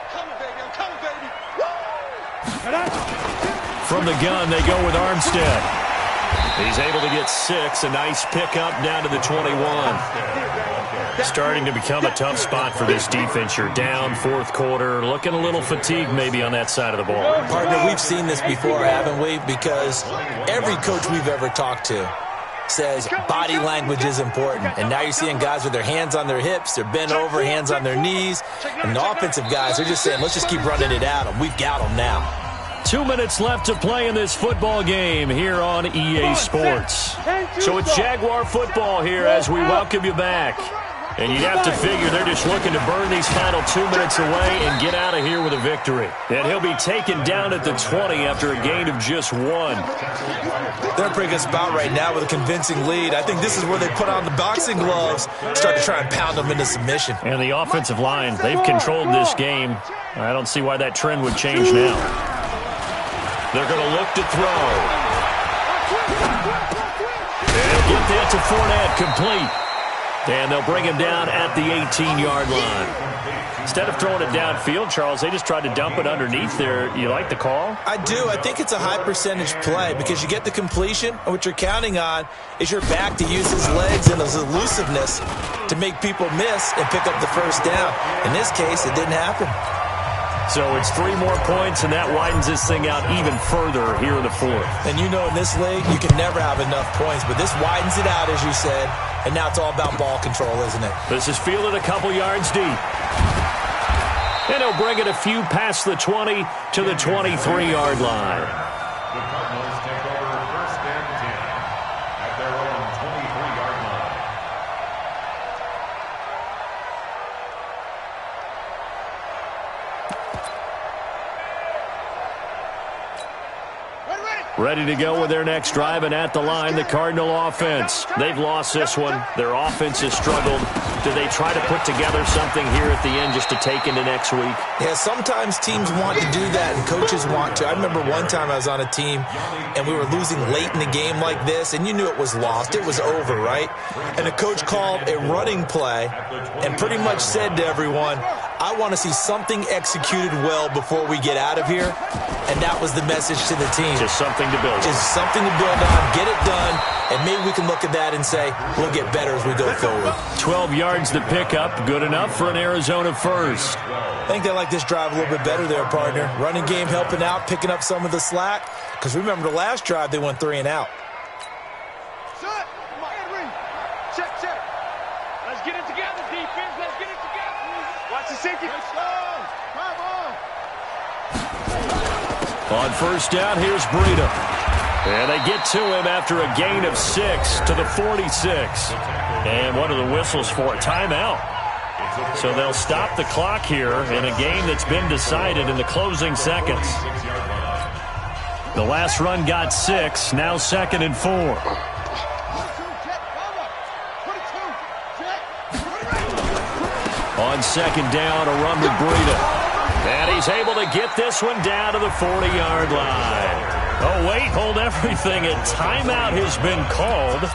Coming, baby. I'm coming, baby. Woo! From the gun, they go with Armstead. He's able to get 6. A nice pickup down to the 21. Starting to become a tough spot for this defense. You're down fourth quarter, looking a little fatigued maybe on that side of the ball. Partner, we've seen this before, haven't we? Because every coach we've ever talked to says body language is important. And now you're seeing guys with their hands on their hips, they're bent over, hands on their knees. And the offensive guys are just saying, let's just keep running it at them. We've got them now. 2 minutes left to play in this football game here on EA Sports. So it's Jaguar football here as we welcome you back. And you'd have to figure they're just looking to burn these final 2 minutes away and get out of here with a victory. And he'll be taken down at the 20 after a gain of just 1. They're in a pretty good spot right now with a convincing lead. I think this is where they put on the boxing gloves, start to try and pound them into submission. And the offensive line, they've controlled this game. I don't see why that trend would change now. They're going to look to throw. They'll get that to Fournette, complete. And they'll bring him down at the 18-yard line. Instead of throwing it downfield, Charles, they just tried to dump it underneath there. You like the call? I do. I think it's a high-percentage play because you get the completion, and what you're counting on is your back to use his legs and his elusiveness to make people miss and pick up the first down. In this case, it didn't happen. So it's 3 more points, and that widens this thing out even further here in the fourth. And you know in this league, you can never have enough points, but this widens it out, as you said, and now it's all about ball control, isn't it? This is fielded a couple yards deep. And he'll bring it a few past the 20 to the 23-yard line. The Cardinals take over first and 10 at their own 23-yard line. Ready to go with their next drive, and at the line, the Cardinal offense. They've lost this one. Their offense has struggled. Do they try to put together something here at the end just to take into next week? Yeah, sometimes teams want to do that, and coaches want to. I remember one time I was on a team, and we were losing late in the game like this, and you knew it was lost. It was over, right? And the coach called a running play and pretty much said to everyone, I want to see something executed well before we get out of here. And that was the message to the team. Just something to build on. Just something to build on, get it done, and maybe we can look at that and say, we'll get better as we go forward. 12 yards to pick up, good enough for an Arizona first. I think they like this drive a little bit better there, partner. Running game helping out, picking up some of the slack. Because remember the last drive, they went 3 and out. Set. Check, check. Let's get it together, defense. Let's get it together. Watch the safety. Let's go. Come on. On first down, here's Breida. And they get to him after a gain of 6 to the 46. And what are the whistles for? Timeout. So they'll stop the clock here in a game that's been decided in the closing seconds. The last run got 6, now 2nd and 4. On second down, a run with Breida. And he's able to get this one down to the 40-yard line. Oh, wait, hold everything. A timeout has been called.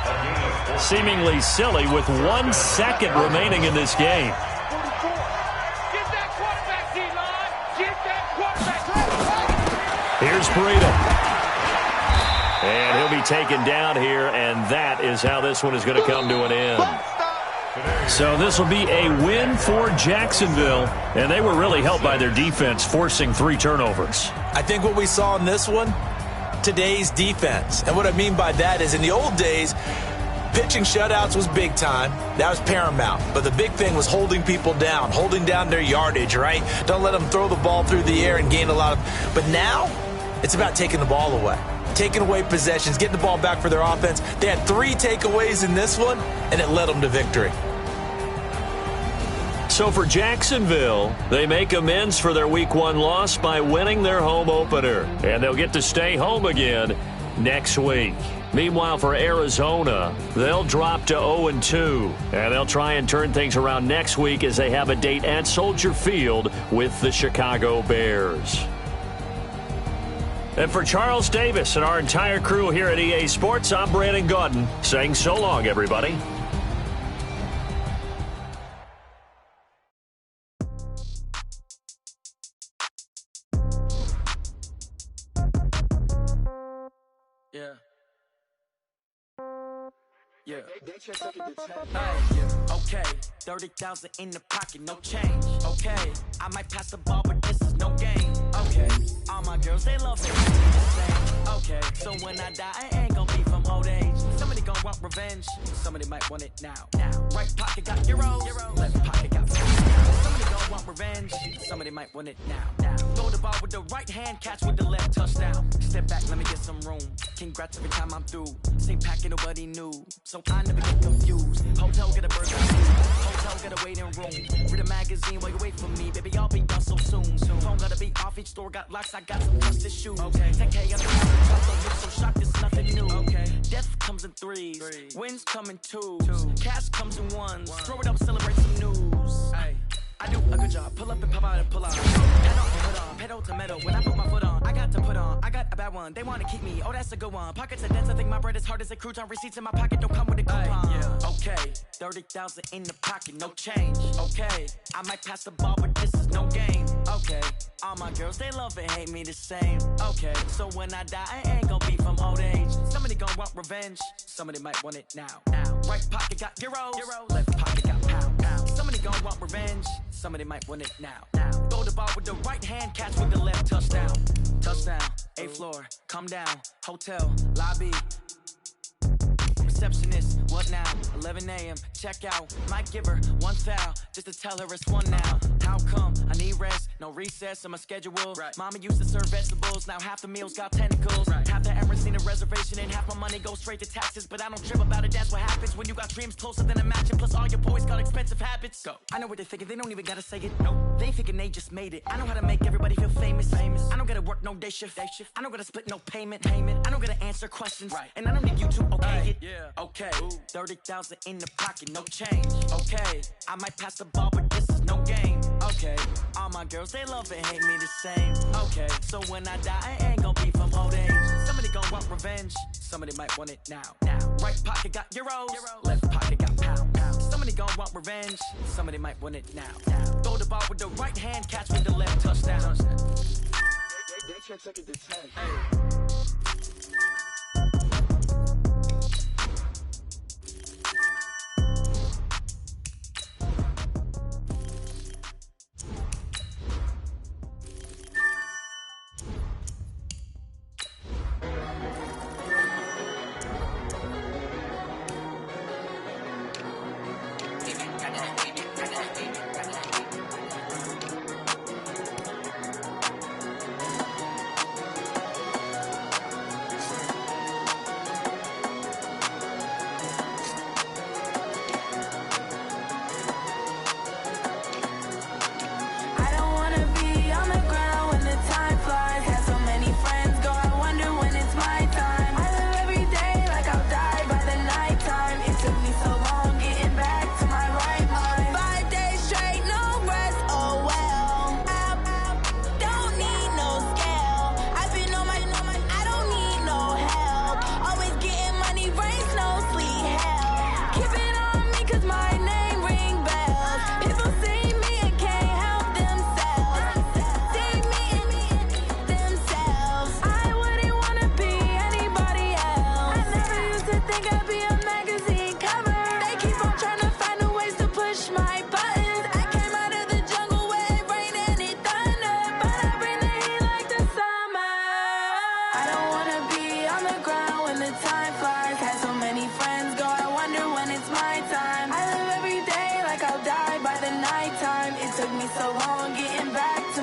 Seemingly silly with 1 second remaining in this game. Get that quarterback, D-line. Get that quarterback. Here's Breida. And he'll be taken down here, and that is how this one is going to come to an end. So this will be a win for Jacksonville, and they were really helped by their defense, forcing 3 turnovers. I think what we saw in this one, today's defense. And what I mean by that is in the old days, pitching shutouts was big time. That was paramount. But the big thing was holding people down, holding down their yardage, right? Don't let them throw the ball through the air and gain a lot of... But now, it's about taking the ball away. Taking away possessions, getting the ball back for their offense. They had 3 takeaways in this one, and it led them to victory. So for Jacksonville, they make amends for their Week 1 loss by winning their home opener. And they'll get to stay home again next week. Meanwhile, for Arizona, they'll drop to 0-2. And they'll try and turn things around next week as they have a date at Soldier Field with the Chicago Bears. And for Charles Davis and our entire crew here at EA Sports, I'm Brandon Gaudin saying so long, everybody. Yeah. Okay, 30,000 in the pocket, no change. Okay, I might pass the ball, but this is no game. Okay, all my girls, they love it. Okay, so when I die, I ain't gonna be from old age. Somebody gonna want revenge. Somebody might want it now. Right pocket got euros. Left pocket got somebody gonna want revenge. Somebody might want it now. Throw the ball with the right hand, catch with the left, touchdown. Step back, let me get some room. Congrats every time I'm through. Same packet, nobody knew. So I never get confused. Hotel, get a burger. Hotel, get a waiting room. Read a magazine while you wait for me. Baby, I'll be done so soon. Phone gotta be off, each store got locks. I got some trusted shoes. Okay. 10K on the top, so shocked, it's nothing new. Okay. Death comes in threes. Wins come in twos. Cash comes in ones. Throw it up, celebrate some news. Ay. I do a good job. Pull up and pop out and pull out. Head off and put on. Pedal to metal. When I put my foot on, I got to put on. I got a bad one. They want to keep me. Oh, that's a good one. Pockets are dense. I think my bread is hard as a crouton. Receipts in my pocket don't come with a coupon. Yeah. Okay. 30,000 in the pocket. No change. Okay. I might pass the ball, but this is no game. Okay. All my girls, they love and hate me the same. Okay. So when I die, I ain't gonna be from old age. Somebody gonna want revenge. Somebody might want it now. Right pocket got euros. Left pocket got pound. Somebody gonna want revenge. Somebody might want it now. Throw the ball with the right hand, catch with the left, touchdown. Touchdown, 8th floor, come down, hotel, lobby. Receptionist, what now? 11 a.m., check out. Might give her one foul, just to tell her it's one now. How come? I need rest, no recess in my schedule. Right. Mama used to serve vegetables, now half the meals got tentacles. Right. Half the errands need a reservation, and half my money goes straight to taxes. But I don't trip about it, that's what happens when you got dreams closer than a matching. Plus all your boys got expensive habits. Go. I know what they're thinking, they don't even gotta say it. Nope. They thinking they just made it. I know how to make everybody feel famous. I don't gotta work no day shift. I don't gotta split no payment. I don't gotta answer questions. Right. And I don't need you to okay it. Yeah. Okay, 30,000 in the pocket, no change. Okay, I might pass the ball, but this is no game. Okay, all my girls, they love and hate me the same. Okay, so when I die, I ain't gonna be from old age. Somebody gonna want revenge. Somebody might want it now. Right pocket got euros. Left pocket got pound. Somebody gonna want revenge. Somebody might want it now. Throw the ball with the right hand, catch with the left, touchdown. They can't take it to 10. Hey.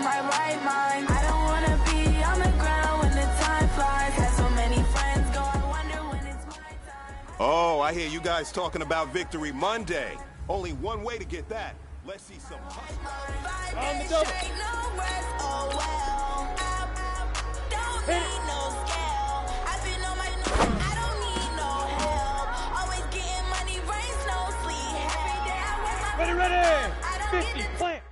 my right mind. I don't wanna be on the ground when the time flies. Had so many friends go, I wonder when it's my time. Oh, I hear you guys talking about Victory Monday. Only one way to get that. Let's see some hustle. On the double. Hit it. Ready. 50, plant.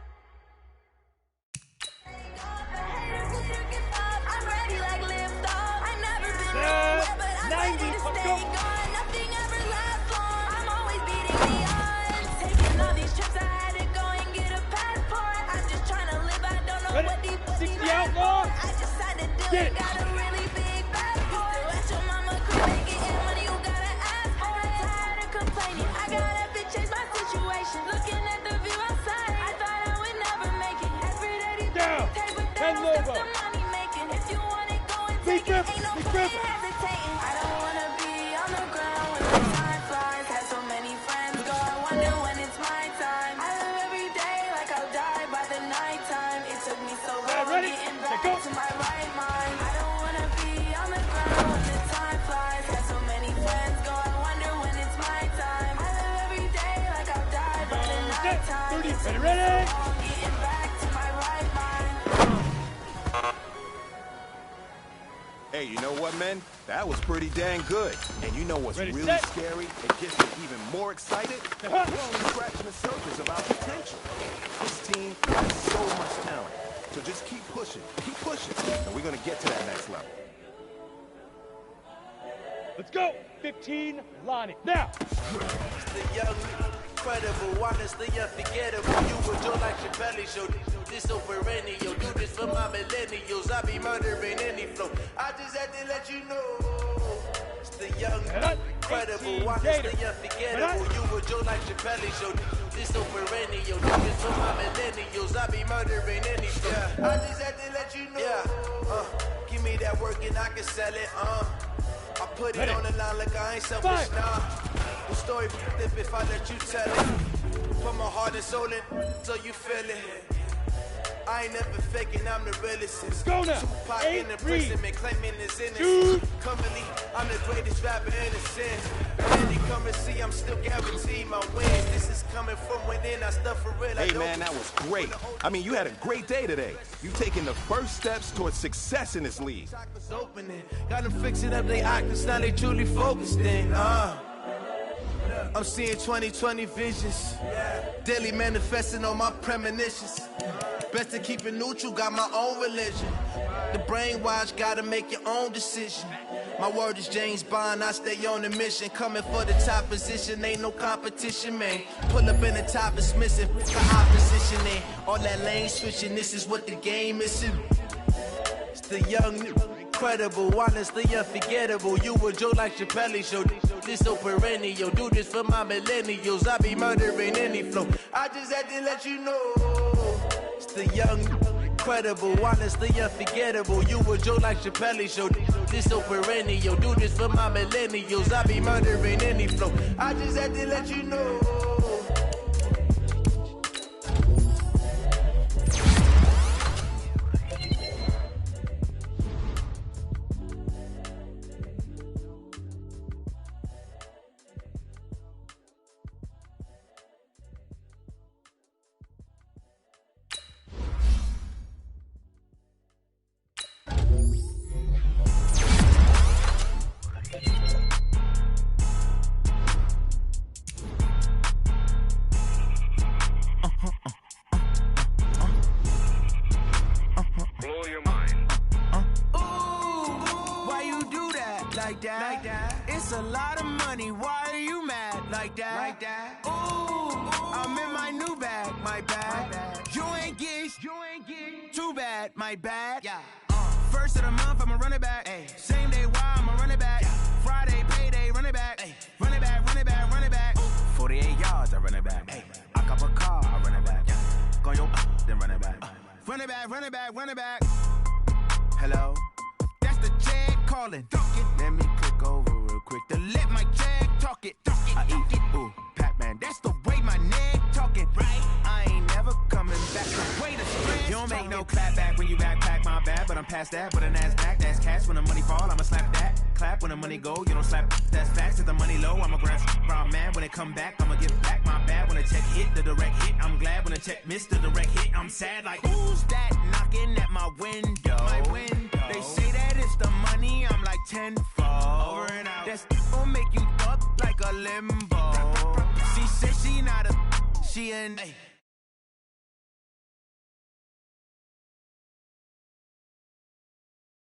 I'm ready like lift off. I never been Set. but I'm 90, ready to let's stay go. gone. Nothing ever lasts long. I'm always beating the odds. Taking all these trips, I had to go and get a passport. I'm just trying to live, I don't know Ready. what these 60 outlaw. I just signed a deal Get and it. got a really big passport. Let your mama could make it in money, you gotta ask for it. Tired of complaining, I gotta be change my situation. Looking at the view outside, I thought I would never make it. Every day these Down. take, but that And don't stop Lobo. the money making. If you want it, go and Big take grip, it. Ain't no big point grip. hesitating. I don't wanna be on the ground when the time flies. Had so many friends go, I wonder when it's my time. I live every day like I'll die by the nighttime. It took me so long Ready? getting Set, back go. to my right mind. I don't wanna be on the ground when the time flies. Had so many friends go, I wonder when it's my time. I live every day like I'll die by the Set. nighttime. 30, It took me ready? so long getting back to my right mind. Hey, you know what, men? That was pretty dang good. And you know what's Ready, really set. scary? It gets me even more excited. We're only scratching the surface of our potential. This team has so much talent. So just keep pushing, and we're gonna get to that next level. Let's go. 15, Lonnie. Now. The young, incredible, honestly unforgettable. You would do like your belly show. This so perennial. Do this for my millennials. I be murdering any flow. I just had to let you know. It's the young, incredible, honestly unforgettable. You would do like your belly show. This so perennial. Do this for my millennials. I be murdering any flow. I just had to let you know. Give me that work and I can sell it. I put it on the line like I ain't selfish, nah. The story flip if I let you tell it. Put my heart and soul in so you feel it. I ain't never faking, I'm the realest. Go now. Tupac in the 8, prison, read. claiming his innocence. Shoot. Currently, I'm the greatest rapper in a sense. When they come and see, I'm still guaranteed my wins. This is coming from within, I stuff for real. Hey, man, that was great. I mean, you had a great day today. You taking the first steps towards success in this league. Opening. Got them fixing up they octaves, now they truly focused in. I'm seeing 2020 visions. Daily manifesting on my premonitions. Best to keep it neutral, got my own religion. The brainwash, gotta make your own decision. My word is James Bond, I stay on the mission. Coming for the top position, ain't no competition, man. Pull up in the top, it's missing the opposition, in. All that lane switching, this is what the game is. It's the young, incredible, honestly unforgettable. You would joke like Chappelle show. This so perennial, do this for my millennials. I be murdering any flow. I just had to let you know. It's the young, incredible, honestly unforgettable. You would joke like Chappelle show. This so perennial, do this for my millennials. I be murdering any flow. I just had to let you know. Blow your mind. Why you do that like that? Like that? It's a lot of money. Why are you mad like that? Like that? Ooh, I'm in my new bag, my bad. You ain't get too bad, my bad. Yeah. First of the month, I'ma run it back. Ay. Same day, why I'ma run it back. Yeah. Friday, payday, run it back. Ay. Run it back, run it back, run it back. 48 yards, I run it back. Ay. I cop a car, I run it back. Yeah. Go yo, then run it back. Run it back, run it back, run it back. Hello? That's the jag calling. Let me click over real quick to let my jag talk it. I eat it, ooh, Pac-Man. That's the way my neck talking. Right? I ain't never coming back. The way the spread. You don't make no no clap back when you backpack, my bad, but I'm past that. But a NASDAQ, that's cash. When the money fall, I'ma slap that. Clap when the money go, you don't slap. That's facts. If the money low, I'ma grab brown man. When it come back, I'ma give back my bad. When the check hit, the direct hit, I'm glad. When the check missed the direct hit, I'm sad. Like, who's that knocking at my window? My window. They say that it's the money, I'm like tenfold. Over and out. That's gon' make you up like a limbo. She said she not a, she an.